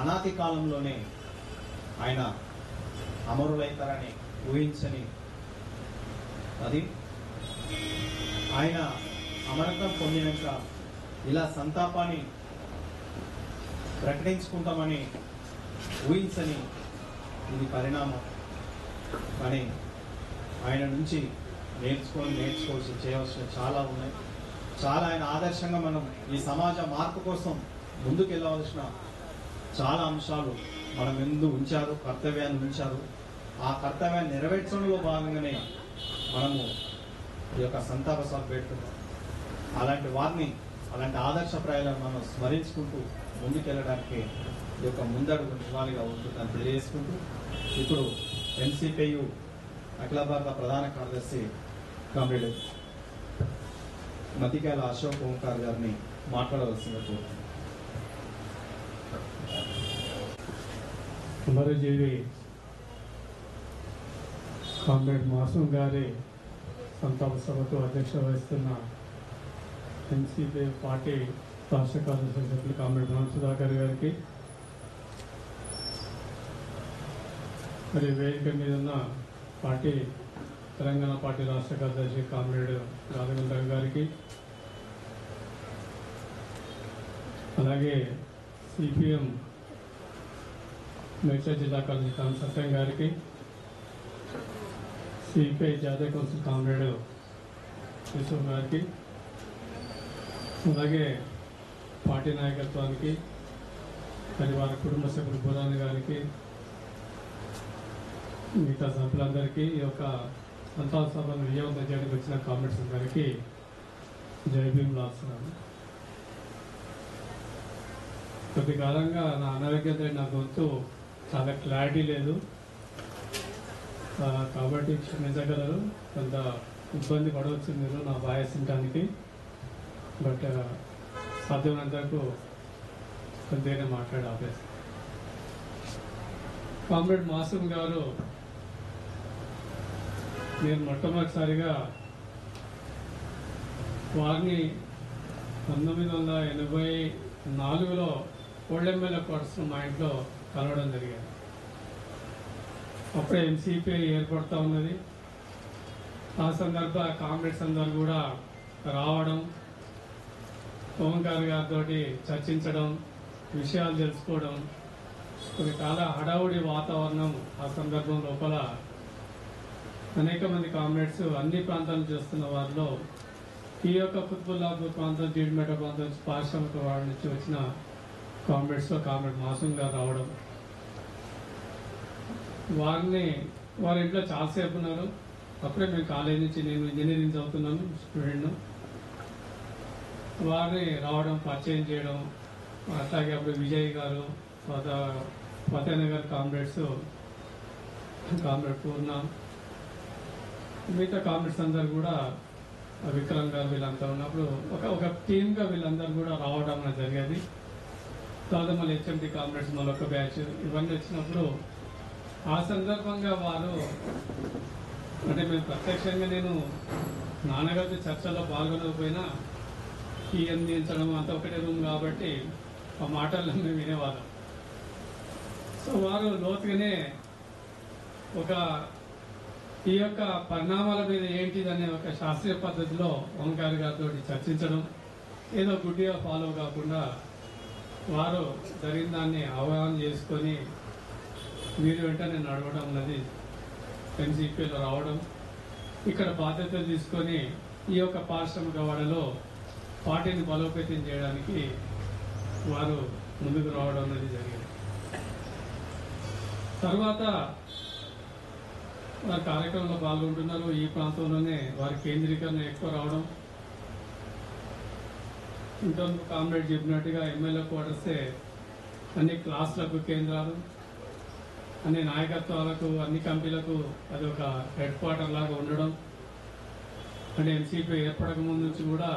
అనాది కాలంలోనే ఆయన అమరులైతారని ఊహించని అది ఆయన అమరత్వం పొందినాక ఇలా సంతాపాన్ని ప్రకటించుకుంటామని ఊహించని ఇది పరిణామం. కానీ ఆయన నుంచి నేర్చుకోవాల్సి చేయవలసిన చాలా ఉన్నాయి. చాలా ఆయన ఆదర్శంగా మనం ఈ సమాజ మార్పు కోసం ముందుకు వెళ్ళవలసిన చాలా అంశాలు మనం ముందు ఉంచారు, కర్తవ్యాన్ని ఉంచారు. ఆ కర్తవ్యాన్ని నెరవేర్చడంలో భాగంగానే మనము ఈ యొక్క సంతాప సభ పెడుతున్నాం. అలాంటి వారిని, అలాంటి ఆదర్శప్రాయాలను మనం స్మరించుకుంటూ ముందుకెళ్ళడానికి ఈ యొక్క ముందడుగు నివాళిగా ఉంటుందని తెలియజేసుకుంటూ ఇప్పుడు ఎన్సీపీయు అఖిల భారత ప్రధాన కార్యదర్శి కామ్రేడ్ మతికాయల అశోక్ ఓంకార్ గారిని మాట్లాడవలసిందిగా కోరుతున్నాను. అమరజీవి కామ్రేడ్ మాసం గారి సంతాప సభకు అధ్యక్షత వహిస్తున్న ఎన్సీపీ పార్టీ రాష్ట్ర కార్యదర్శి సభ్యులు కామ్రేడ్ రామ్ సుధాకర్ గారికి, మరి వేదిక మీద ఉన్న పార్టీ తెలంగాణ పార్టీ రాష్ట్ర కార్యదర్శి కామ్రేడ్ రాఘవేంద్ర గారికి, అలాగే సిపిఎం మేడ్చల్ జిల్లా కార్యదర్శి కామ్ సత్యం గారికి, సిపిఐ జాతీయ కౌన్సిల్ కామ్రేడ్ యూసుఫ్ గారికి, అలాగే పార్టీ నాయకత్వానికి, మరి వారి కుటుంబ సభ్యులు బురాని గారికి, మిగతా సభ్యులందరికీ, ఈ యొక్క సంతాప సభను విజయవంతం చేయడానికి వచ్చిన కామ్రేడ్స్ అందరికీ జై భీమ్ లాస్తున్నాను. కొద్ది కాలంగా నా అనారోగ్యంతో నా గొంతు చాలా క్లారిటీ లేదు. కాబట్టి క్షమించగలరు. కొంత ఇబ్బంది పడవచ్చు మీరు నా వాయిస్ వినడానికి. బట్ సాధ్యమైనంతవరకు కొద్దిగానే మాట్లాడి ఆపేస్తాను. కామ్రేడ్ మాసూమ్ గారు నేను మొట్టమొదటిసారిగా వారిని 1984లో ఓల్డెంబెల్ల క్వార్టర్స్ మా ఇంట్లో కలవడం జరిగింది. అప్పుడే ఎంసీపీ ఏర్పడుతూ ఉన్నది. ఆ సందర్భ కామ్రేడ్స్ అందరు కూడా రావడం, ఓంకార్ గారితో చర్చించడం, విషయాలు తెలుసుకోవడం, కొన్ని చాలా హడావుడి వాతావరణం ఆ సందర్భం లోపల అనేక మంది కామ్రేడ్స్ అన్ని ప్రాంతాలు చేస్తున్న వారిలో ఈ యొక్క కుత్బుల్లాపూర్ ప్రాంతం, జీడిమెట ప్రాంతం, పారిశ్రామిక వాడి నుంచి వచ్చిన కామ్రేడ్స్లో కామ్రేడ్ మాసూమ్ గారు రావడం, వారి ఇంట్లో చాలాసేపు ఉన్నారు. అప్పుడే మేము కాలేజ్ నుంచి, నేను ఇంజనీరింగ్ చదువుతున్నాను, స్టూడెంట్. వారిని రావడం, పరిచయం చేయడం, అట్లాగే అప్పుడు విజయ్ గారు, ఫతేనగర్ కామ్రేడ్స్, కామ్రేడ్ పూర్ణ, మిగతా కామ్రేడ్స్ అందరు కూడా, విక్రమ్ గారు వీళ్ళంతా ఉన్నప్పుడు ఒక టీమ్గా వీళ్ళందరూ కూడా రావడం అనేది జరిగేది. తర్వాత మళ్ళీ హెచ్ఎంటీ కామ్రేడ్స్ మళ్ళొక బ్యాచ్ ఇవన్నీ వచ్చినప్పుడు ఆ సందర్భంగా వారు అంటే మేము ప్రత్యక్షంగా నేను నాన్నగారి చర్చల్లో పాల్గొనకపోయినా ఈ అందించడం అంత ఒకటే రూమ్ కాబట్టి ఆ మాటల్లో మేము వినేవాళ్ళం. సో వారు లోతుగానే ఈ యొక్క పరిణామాల మీద ఏంటిదనే ఒక శాస్త్రీయ పద్ధతిలో ఓంకార్ గారితో చర్చించడం, ఏదో గుడ్డిగా ఫాలో కాకుండా వారు జరిగిన దాన్ని అవగాహన చేసుకొని వీరి వెంటనే నడవడం అన్నది, ఎన్సీపీలో రావడం, ఇక్కడ బాధ్యతలు తీసుకొని ఈ యొక్క పారిశ్రామిక వాడలో పార్టీని బలోపేతం చేయడానికి వారు ముందుకు రావడం అనేది జరిగింది. తర్వాత వారి కార్యక్రమంలో పాల్గొంటున్నారు. ఈ ప్రాంతంలోనే వారి కేంద్రీకరణ ఎక్కువ రావడం, ఇంతకు కామ్రేడ్ చెప్పినట్టుగా ఎమ్మెల్యే క్వార్టర్సే అన్ని క్లాసులకు కేంద్రాలు, అన్ని నాయకత్వాలకు, అన్ని కమిటీలకు అది ఒక హెడ్ క్వార్టర్ లాగా ఉండడం. అంటే ఎన్సీపీ ఏర్పడక ముందు నుంచి కూడా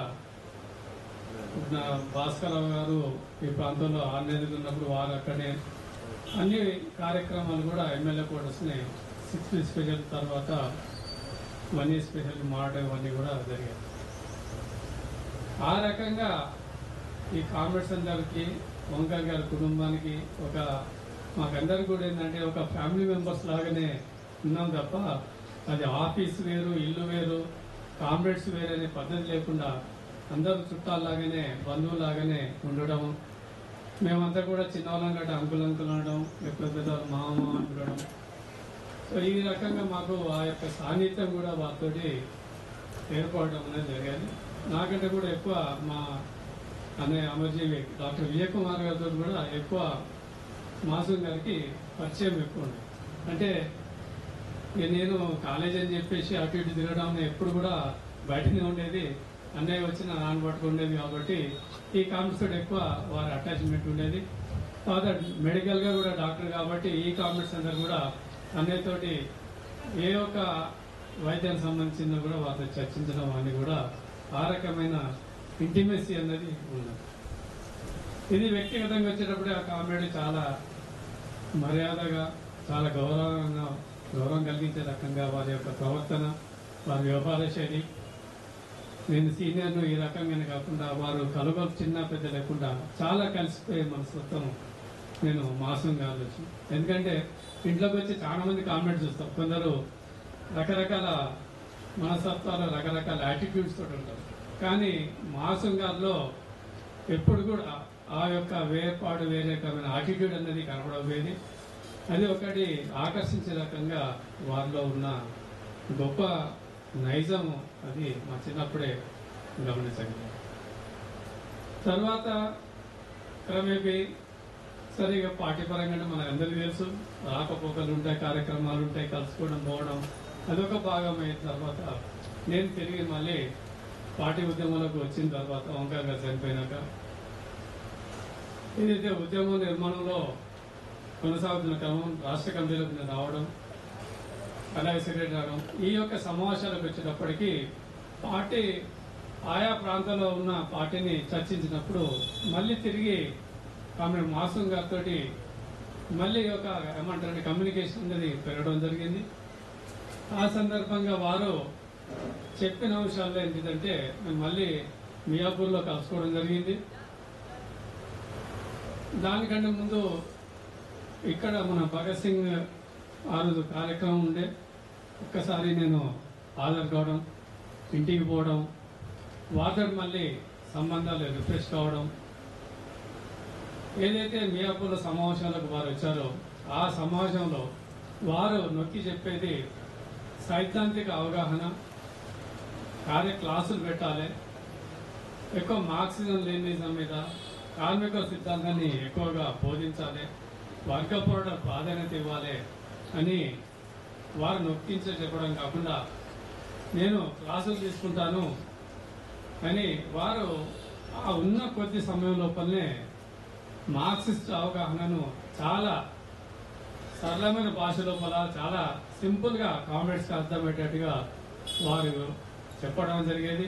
భాస్కరరావు గారు ఈ ప్రాంతంలో 6 నెలలు ఉన్నప్పుడు వారు అక్కడే అన్ని కార్యక్రమాలు కూడా ఎమ్మెల్యే క్వార్టర్స్ని 6 స్పెషల్ తర్వాత 1 స్పెషల్ మారడం ఇవన్నీ కూడా జరిగాయి. ఆ రకంగా ఈ కామ్రేడ్స్ అందరికి, ఓంకార్ గారి కుటుంబానికి మాకందరికి కూడా ఏంటంటే ఒక ఫ్యామిలీ మెంబర్స్ లాగానే ఉన్నాం తప్ప అది ఆఫీస్ వేరు, ఇల్లు వేరు, కామ్రేడ్స్ వేరు అనే పద్ధతి లేకుండా అందరూ చుట్టాలాగానే, బంధువులాగానే ఉండడం. మేమంతా కూడా చిన్నవాళ్ళం గట్ట అంకుల్ అనడం, లేకపోతే మామ అనడం. సో ఈ రకంగా మాకు ఆ యొక్క సాన్నిధ్యం కూడా వారితో ఏర్పడడం అనేది జరిగేది. నాకంటే కూడా ఎక్కువ మా అన్నయ్య అమర్జీవి డాక్టర్ విజయ్ కుమార్ గారితో కూడా ఎక్కువ మాసూమ్ గారికి పరిచయం ఎక్కువ ఉంది. అంటే నేను కాలేజ్ అని చెప్పేసి అటు ఇటు తిరగడం ఎప్పుడు కూడా బయటనే ఉండేది, అన్నయ్య వచ్చిన నాన్న పట్టుకు ఉండేది. కాబట్టి ఈ కామ్రేడ్స్ తోటి ఎక్కువ వారి అటాచ్మెంట్ ఉండేది. తర్వాత మెడికల్గా కూడా డాక్టర్ కాబట్టి ఈ కామ్రేడ్స్ అందరు కూడా అన్నయ్యతోటి ఏ ఒక్క వైద్యానికి సంబంధించిన కూడా వారితో చర్చించడం అని కూడా ఆ రకమైన ఇంటిమెసీ అన్నది ఉన్నది. ఇది వ్యక్తిగతంగా వచ్చేటప్పుడే ఆ కామ్రేడ్ చాలా మర్యాదగా, చాలా గౌరవం కలిగించే రకంగా వారి యొక్క ప్రవర్తన, వారి వ్యవహార శైలి, నేను సీనియర్ను ఈ రకంగానే కాకుండా వారు కలుగొలు చిన్న పెద్ద లేకుండా చాలా కలిసిపోయే మనస్తత్వం నేను మాసూమ్ గారు వచ్చి. ఎందుకంటే ఇంట్లోకి వచ్చి చాలా మంది కామెంట్స్ చూస్తాం, కొందరు రకరకాల మనస్తత్వాలు, రకరకాల యాటిట్యూడ్స్ తోటి ఉంటారు. కానీ మాసూమ్ గారిలో ఎప్పుడు కూడా ఆ యొక్క వేర్పాటు, వేరే రకమైన యాటిట్యూడ్ అనేది కనపడబోయేది. అది ఒకటి ఆకర్షించే రకంగా వారిలో ఉన్న గొప్ప నైజం, అది మా చిన్నప్పుడే గమనించగలిగాం. తర్వాత క్రమేపీ సరిగా పార్టీ పరంగా మనకు అందరికీ తెలుసు, రాకపోకలు ఉంటాయి, కార్యక్రమాలు ఉంటాయి, కలుసుకోవడం, పోవడం అదొక భాగం. అయిన తర్వాత నేను తిరిగి మళ్ళీ పార్టీ ఉద్యమంలోకి వచ్చిన తర్వాత ఓంకార్ గారు చనిపోయినాక ఏదైతే ఉద్యమం నిర్మాణంలో కొనసాగుతున్న క్రమం రాష్ట్ర కమిటీలోకి నేను రావడం, అలాగే సెక్రటరీ ఈ యొక్క సమావేశాలకు వచ్చేటప్పటికి పార్టీ ఆయా ప్రాంతాల్లో ఉన్న పార్టీని చర్చించినప్పుడు మళ్ళీ తిరిగి కామ్రేడ్ మాసం గారితో మళ్ళీ ఒక ఏమంటారంటే కమ్యూనికేషన్ అనేది పెరగడం జరిగింది. ఆ సందర్భంగా వారు చెప్పిన అంశాల్లో ఏంటంటే మేము మళ్ళీ మియాపూర్లో కలుసుకోవడం జరిగింది. దానికంటే ముందు ఇక్కడ మన భగత్ సింగ్ ఆ రోజు కార్యక్రమం ఉండే ఒక్కసారి నేను హాజరు కావడం, ఇంటికి పోవడం, వారితో మళ్ళీ సంబంధాలు రిఫ్రెష్ కావడం, ఏదైతే మియాపూర్లో సమావేశాలకు వారు వచ్చారో ఆ సమావేశంలో వారు నొక్కి చెప్పేది సైద్ధాంతిక అవగాహన, క్లాసులు పెట్టాలి, ఎక్కువ మార్క్సిజం లెనినిజం మీద కార్మిక సిద్ధాంతాన్ని ఎక్కువగా బోధించాలి, వర్గ పోరాట ప్రాధాన్యత ఇవ్వాలి అని వారు నొక్కించే చెప్పడం కాకుండా నేను క్లాసులు తీసుకుంటాను అని వారు ఆ ఉన్న కొద్ది సమయం లోపలనే మార్క్సిస్ట్ అవగాహనను చాలా సరళమైన భాష లోపల చాలా సింపుల్గా కామ్రేడ్స్కి అర్థమయ్యేటట్టుగా వారు చెప్పడం జరిగేది.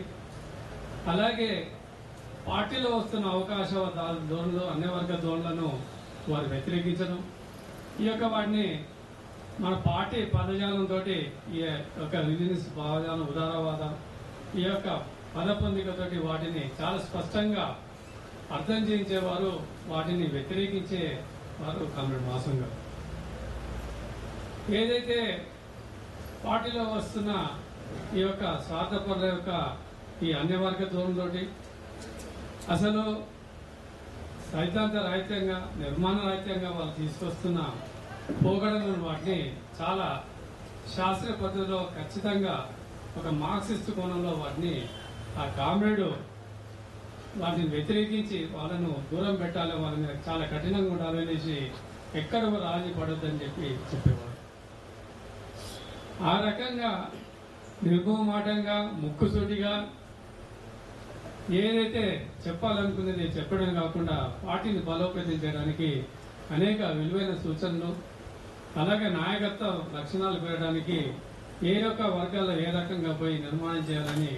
అలాగే పార్టీలో వస్తున్న అవకాశవాద ధోరణులు, అన్ని వర్గ ధోరణులను వారు వ్యతిరేకించడం, ఈ యొక్క వాటిని మన పార్టీ పదజాలంతో ఈ యొక్క రిలీజియస్ భావజాలం, ఉదారవాదం, ఈ యొక్క పదపొందికతోటి వాటిని చాలా స్పష్టంగా అర్థం చేయించేవారు, వాటిని వ్యతిరేకించేవారు కామ్రేడ్ మాసం గారు. ఏదైతే పార్టీలో వస్తున్న ఈ యొక్క స్వార్థపరుల యొక్క ఈ అన్యవర్గ ధోరణితోటి అసలు సైద్ధాంత రాహిత్యంగా, నిర్మాణ రాహిత్యంగా వాళ్ళు తీసుకొస్తున్న పోగడలను వాటిని చాలా శాస్త్రీయ పద్ధతిలో ఖచ్చితంగా ఒక మార్క్సిస్ట్ కోణంలో వాటిని ఆ కామ్రేడు వాటిని వ్యతిరేకించి వాళ్ళను దూరం పెట్టాలి, వాళ్ళ మీద చాలా కఠినంగా ఉండాలి అనేసి ఎక్కడ రాజీ పడొద్దని చెప్పేవాడు. ఆ రకంగా నిర్మమాటంగా ముక్కుసూటిగా ఏదైతే చెప్పాలనుకునేది చెప్పడం కాకుండా పార్టీని బలోపేతం చేయడానికి అనేక విలువైన సూచనలు, అలాగే నాయకత్వ లక్షణాలు పెరగడానికి ఏ యొక్క వర్గాల్లో ఏ రకంగా పోయి నిర్మాణం చేయాలని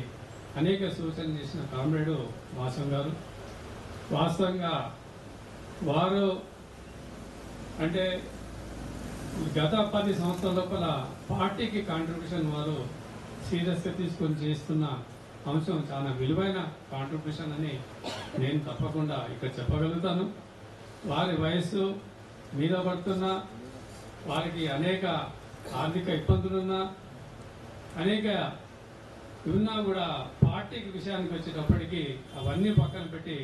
అనేక సూచనలు చేసిన కామ్రేడు మాసం గారు. వాస్తవంగా వారు అంటే గత 10 సంవత్సరాల లోపల పార్టీకి కాంట్రిబ్యూషన్ వారు సీరియస్గా తీసుకొని చేస్తున్న అంశం చాలా విలువైన కాంట్రిబ్యూషన్ అని నేను తప్పకుండా ఇక్కడ చెప్పగలుగుతాను. వారి వయస్సు మీద పడుతున్నా, వారికి అనేక ఆర్థిక ఇబ్బందులున్నా, అనేక ఉన్నా కూడా పార్టీకి విషయానికి వచ్చేటప్పటికి అవన్నీ పక్కన పెట్టి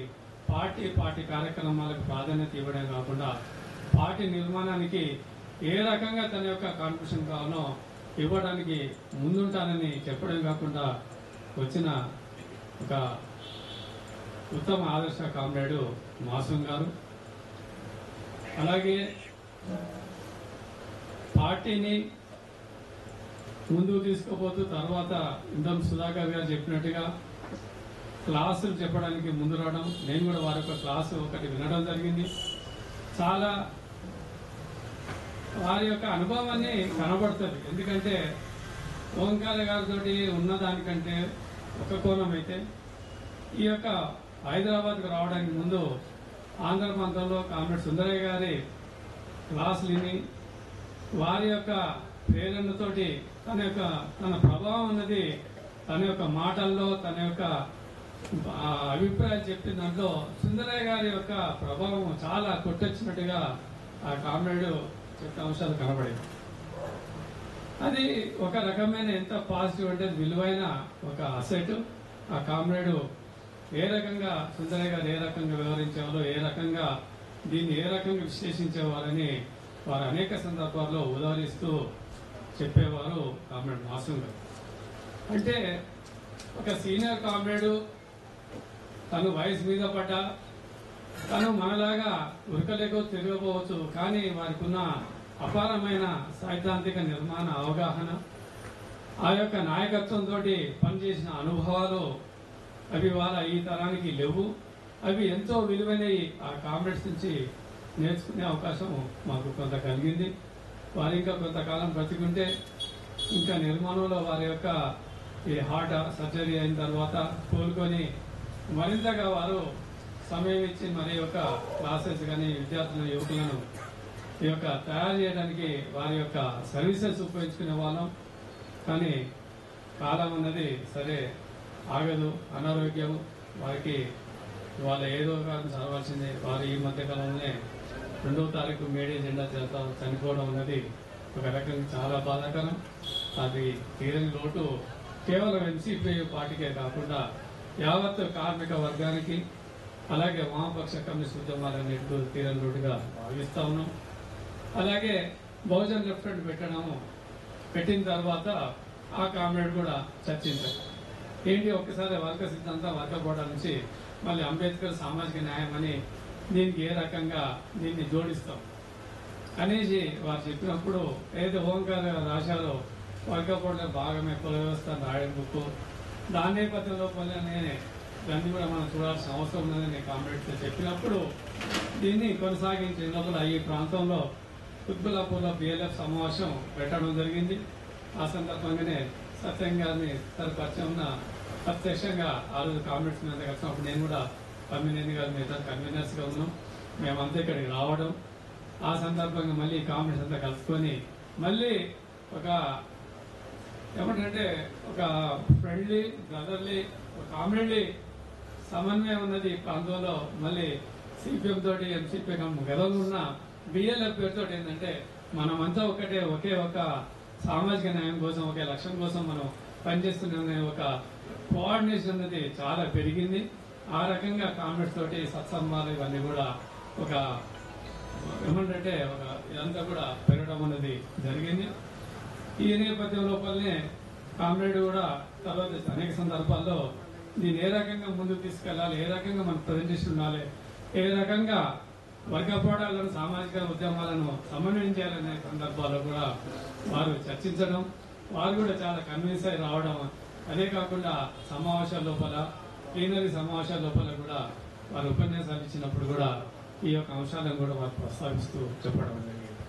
పార్టీ కార్యక్రమాలకు ప్రాధాన్యత ఇవ్వడం కాకుండా పార్టీ నిర్మాణానికి ఏ రకంగా తన యొక్క కాంట్రిబ్యూషన్ కావాలో ఇవ్వడానికి ముందుంటానని చెప్పడం కాకుండా వచ్చిన ఒక ఉత్తమ ఆదర్శ కామ్రేడు మాసం గారు. అలాగే పార్టీని ముందుకు తీసుకుపోతూ తర్వాత ఇందం సుధాకర్ గారు చెప్పినట్టుగా క్లాసులు చెప్పడానికి ముందు రావడం, నేను కూడా వారి యొక్క క్లాసు ఒకటి వినడం జరిగింది. చాలా వారి యొక్క అనుభవాన్ని కనబడుతుంది. ఎందుకంటే ఓంకార గారితో ఉన్నదానికంటే ఒక కోణం అయితే ఈ యొక్క హైదరాబాద్కు రావడానికి ముందు ఆంధ్ర ప్రాంతంలో కామ్రేడ్ సుందరయ్య గారి క్లాసులు విని వారి యొక్క ప్రేరణతోటి తన ప్రభావం అన్నది తన యొక్క మాటల్లో, తన యొక్క అభిప్రాయాలు చెప్పిన దాంట్లో సుందరయ్య గారి యొక్క ప్రభావం చాలా కొట్టొచ్చినట్టుగా ఆ కామ్రేడు చెప్పే అంశాలు కనబడేవి. అది ఒక రకమైన ఎంత పాజిటివ్ అంటే విలువైన ఒక అసెట్. ఆ కామ్రేడు ఏ రకంగా సుందరయ్య గారు ఏ రకంగా వివరించేవారో, ఏ రకంగా దీన్ని ఏ రకంగా విశ్లేషించేవారని వారు అనేక సందర్భాల్లో ఉదాహరిస్తూ చెప్పేవారు కామ్రేడ్ మాసం గారు. అంటే ఒక సీనియర్ కామ్రేడు తను వయసు మీద పడ్డా తను మనలాగా ఉరకలేకో తిరగపోవచ్చు, కానీ వారికి ఉన్న అపారమైన సైద్ధాంతిక నిర్మాణ అవగాహన, ఆ యొక్క నాయకత్వంతో పనిచేసిన అనుభవాలు అవి వాళ్ళ ఈ తరానికి లేవు. అవి ఎంతో విలువైనవి. ఆ కామ్రేడ్స్ నుంచి నేర్చుకునే అవకాశం మాకు కొంత కలిగింది. వారు ఇంకా కొంతకాలం బ్రతికుంటే ఇంకా నిర్మాణంలో వారి యొక్క ఈ హార్ట్ సర్జరీ అయిన తర్వాత కోలుకొని మరింతగా వారు సమయం ఇచ్చి మరి యొక్క క్లాసెస్ కానీ విద్యార్థులను యువకులను ఈ యొక్క తయారు చేయడానికి వారి యొక్క సర్వీసెస్ ఉపయోగించుకునే వాళ్ళం. కానీ కాలం అన్నది సరే ఆగదు, అనారోగ్యం వారికి వాళ్ళ ఏదో కారణం చదవాల్సిందే. వారు ఈ మధ్య కాలంలోనే 2వ తారీఖు మేడే జెండా చనిపోవడం అన్నది ఒక రకంగా చాలా బాధాకరం. అది తీరని లోటు కేవలం ఎన్సీపీ పార్టీకే కాకుండా యావత్ కార్మిక వర్గానికి అలాగే వామపక్ష కమ్యూనిస్ట్ ఉద్యమాలన్నిటికీ తీరని లోటుగా భావిస్తా ఉన్నాం. అలాగే బహుజన్ లెఫ్ట్ ఫ్రంట్ పెట్టిన తర్వాత ఆ కామ్రేడ్ కూడా చర్చించారు. ఏంటి ఒక్కసారి వర్గ సిద్ధాంతం వర్గపోవడం నుంచి మళ్ళీ అంబేద్కర్ సామాజిక న్యాయం అని దీనికి ఏ రకంగా దీన్ని జోడిస్తాం అనేసి వారు చెప్పినప్పుడు ఏదైతే ఓంకార్ రాశారో వర్గపోవడం భాగమే కుల వ్యవస్థ రాయడం బుక్, దాని నేపథ్యంలో దాన్ని కూడా మనం చూడాల్సిన అవసరం ఉందని కామ్రేడ్తో చెప్పినప్పుడు దీన్ని కొనసాగించిన లోపల ఈ ప్రాంతంలో కుత్బుల్లాపూర్లో బిఎల్ఎఫ్ సమావేశం పెట్టడం జరిగింది. ఆ సందర్భంగానే సత్యం గారిని తన పరిచయం ఉన్న ప్రత్యక్షంగా ఆ రోజు కామ్రేడ్స్ మీద కలిసినప్పుడు నేను కూడా కమ్యూనిటీ గారి మీద కన్వీనర్స్గా ఉన్నాం. మేమంతా ఇక్కడికి రావడం, ఆ సందర్భంగా మళ్ళీ కామ్రేడ్స్ అంతా కలుసుకొని మళ్ళీ ఒక ఏమంటే ఒక ఫ్రెండ్లీ బ్రదర్లీ ఒక కామ్రేడ్లీ సమన్వయం ఉన్నది ప్రాంతంలో. మళ్ళీ సిపిఎం తోటి ఎంసీపీ గతంలో ఉన్న బిఎల్ఎఫ్ పేరుతో ఏంటంటే మనమంతా ఒకటే ఒకే ఒక సామాజిక న్యాయం కోసం ఒకే లక్ష్యం కోసం మనం పనిచేస్తున్న ఒక కోఆర్డినేషన్ అనేది చాలా పెరిగింది. ఆ రకంగా కామ్రేడ్స్ తోటి సత్సంబాలు ఇవన్నీ కూడా ఒక ఏమంటే ఒక ఇదంతా కూడా పెరగడం అనేది జరిగింది. ఈ నేపథ్యం లోపలనే కామ్రేడ్ కూడా తర్వాత అనేక సందర్భాల్లో దీన్ని ఏ రకంగా ముందుకు తీసుకెళ్లాలి, ఏ రకంగా మన ప్రజెంటేషన్ ఉండాలి, ఏ రకంగా వర్గ పోరాటాలను సామాజిక ఉద్యమాలను సమన్వయం చేయాలనే సందర్భాల్లో కూడా వారు చర్చించడం, వారు కూడా చాలా కన్విన్స్ అయి రావడం. అదే కాకుండా సమావేశాల లోపల ప్లీనరీ సమావేశాల లోపల కూడా వారు ఉపన్యాసాలు ఇచ్చినప్పుడు కూడా ఈ యొక్క అంశాలను కూడా వారు ప్రస్తావిస్తూ చెప్పడం జరిగింది.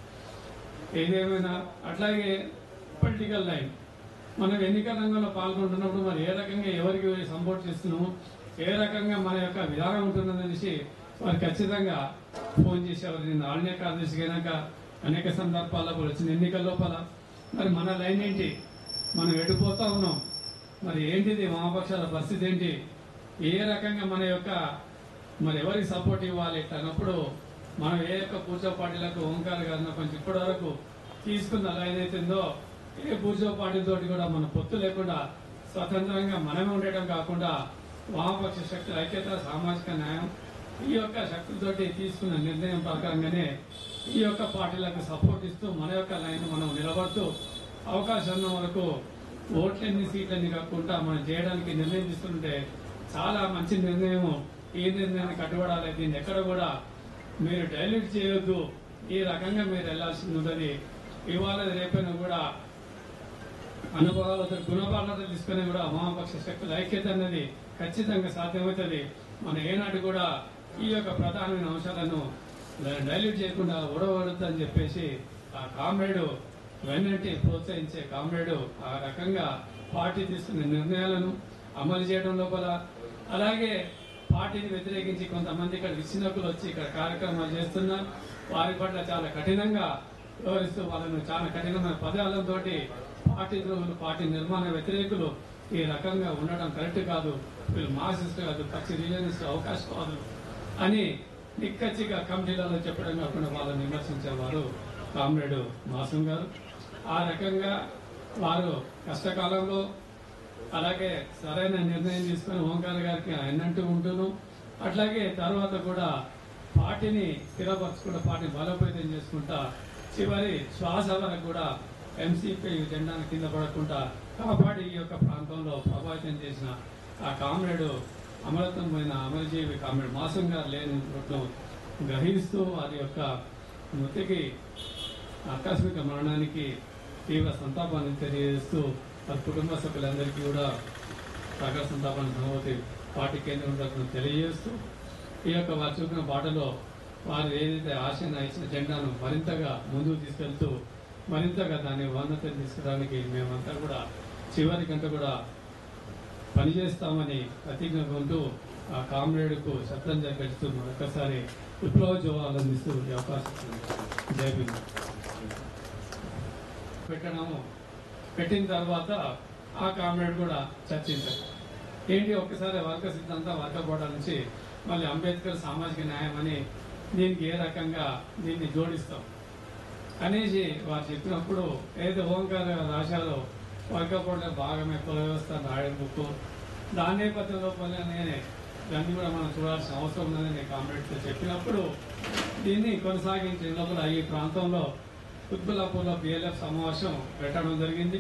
ఏదేమైనా అట్లాగే పొలిటికల్ లైన్ మనం ఎన్నికల రంగంలో పాల్గొంటున్నప్పుడు మరి ఏ రకంగా ఎవరికి సపోర్ట్ చేస్తున్నాము, ఏ రకంగా మన యొక్క విధానం ఉంటుందనేసి వారు ఖచ్చితంగా ఫోన్ చేసేవారు. నేను ఆలయ కార్యదర్శికి అయినాక అనేక సందర్భాల్లో వచ్చిన ఎన్నికల లోపల మరి మన లైన్ ఏంటి, మనం ఎడిపోతా ఉన్నాం, మరి ఏంటిది వామపక్షాల పరిస్థితి ఏంటి, ఏ రకంగా మన యొక్క మరి ఎవరికి సపోర్ట్ ఇవ్వాలి అన్నప్పుడు మనం ఏ యొక్క పూజా పార్టీలకు ఓంకార్ గారిన కొంచెం ఇప్పటి వరకు తీసుకున్న లైన్ అయితుందో ఏ పూజా పార్టీతోటి కూడా మన పొత్తు లేకుండా స్వతంత్రంగా మనమే ఉండటం కాకుండా వామపక్ష శక్తుల ఐక్యత సామాజిక న్యాయం ఈ యొక్క శక్తులతోటి తీసుకున్న నిర్ణయం ప్రకారంగానే ఈ యొక్క పార్టీలకు సపోర్ట్ ఇస్తూ మన యొక్క లైన్ మనం నిలబడుతూ అవకాశం ఉన్న వరకు ఓట్లన్నీ సీట్లన్నీ కాకుండా మనం చేయడానికి నిర్ణయం తీసుకుంటే చాలా మంచి నిర్ణయం. ఈ నిర్ణయాన్ని కట్టుబడాలి, దీన్ని ఎక్కడ కూడా మీరు డైల్యూట్ చేయొద్దు, ఈ రకంగా మీరు వెళ్లాల్సింది ఉంటుంది. ఇవాళ రేపైనా కూడా అనుభవాలతో గుణపాలతో తీసుకుని కూడా వామపక్ష శక్తుల ఐక్యత అనేది ఖచ్చితంగా సాధ్యమవుతుంది. మన ఏనాడు కూడా ఈ యొక్క ప్రధానమైన అంశాలను డైల్యూట్ చేయకుండా ఓడవడద్దని చెప్పేసి ఆ కామ్రేడు వెన్నంటి ప్రోత్సహించే కామ్రేడు ఆ రకంగా పార్టీ తీసుకున్న నిర్ణయాలను అమలు చేయడం లోపల, అలాగే పార్టీని వ్యతిరేకించి కొంతమంది ఇక్కడ విచ్ఛిన్నకులు వచ్చి ఇక్కడ కార్యక్రమాలు చేస్తున్నారు, వారి పట్ల చాలా కఠినంగా వ్యవహరిస్తూ వాళ్ళను చాలా కఠినమైన పదాలతో పార్టీ ద్రోహులు పార్టీ నిర్మాణ వ్యతిరేకులు ఈ రకంగా ఉండడం కరెక్ట్ కాదు, వీళ్ళు మార్క్సిస్ట్ కాదు, కక్ష రిలీజియనిస్ట్ అవకాశవాదులు అని నిక్కచ్చిగా కమిటీలలో చెప్పడం కాకుండా వాళ్ళని విమర్శించేవారు కామ్రేడ్ మాసం గారు. ఆ రకంగా వారు కష్టకాలంలో అలాగే సరైన నిర్ణయం తీసుకుని ఓంకార్ గారికి ఆయనంటూ ఉంటూను, అట్లాగే తర్వాత కూడా పార్టీని స్థిరపరచుకుంటా పార్టీని బలోపేతం చేసుకుంటా చివరి శ్వాస వరకు కూడా ఎంసీపీ జెండాను కింద పడకుండా కాపాడి ఈ యొక్క ప్రాంతంలో ప్రభావితం చేసిన ఆ కామ్రేడు అమరత్వం పోయిన అమరజీవి కామ్రేడ్ మాసం గారు లేని గ్రహిస్తూ వారి యొక్క మృతికి ఆకస్మిక మరణానికి తీవ్ర సంతాపాన్ని తెలియజేస్తూ వారి కుటుంబ సభ్యులందరికీ కూడా ప్రకాశ సంతాపాన్ని భగవతి పార్టీ కేంద్రం తెలియజేస్తూ ఈ యొక్క వారు చూపిన బాటలో వారు ఏదైతే ఆశను ఇచ్చిన జెండాను మరింతగా ముందుకు తీసుకెళ్తూ మరింతగా దాన్ని ఉన్నతం తీసుకురావడానికి మేమంతా కూడా చివరి గంట కూడా పనిచేస్తామని ప్రతిజ్ఞ కొంటూ ఆ కామ్రేడ్కు శ్రద్ధాంజలి పెడుతూ మరొకసారి విప్లవ జోహార్లు అందిస్తూ ఈ అవకాశం జై భీమ్. పెట్టిన తర్వాత ఆ కామ్రేడ్ కూడా చర్చించారు. ఏంటి ఒక్కసారి వర్గ సిద్ధాంతం వర్గపోవడ నుంచి మళ్ళీ అంబేద్కర్ సామాజిక న్యాయం అని దీనికి ఏ రకంగా దీన్ని జోడిస్తాం అనేసి వారు చెప్పినప్పుడు ఏదైతే ఓంకార రాశారో వర్గపోవడంలో భాగమే కుల వ్యవస్థ రాయడం బుక్ దాని నేపథ్యంలో నేనే దాన్ని కూడా మనం చూడాల్సిన అవసరం ఉందని నేను కామ్రేడ్తో చెప్పినప్పుడు దీన్ని కొనసాగించే లోపల ఈ ప్రాంతంలో కుత్బుల్లాపూర్లో బిఎల్ఎఫ్ సమావేశం పెట్టడం జరిగింది.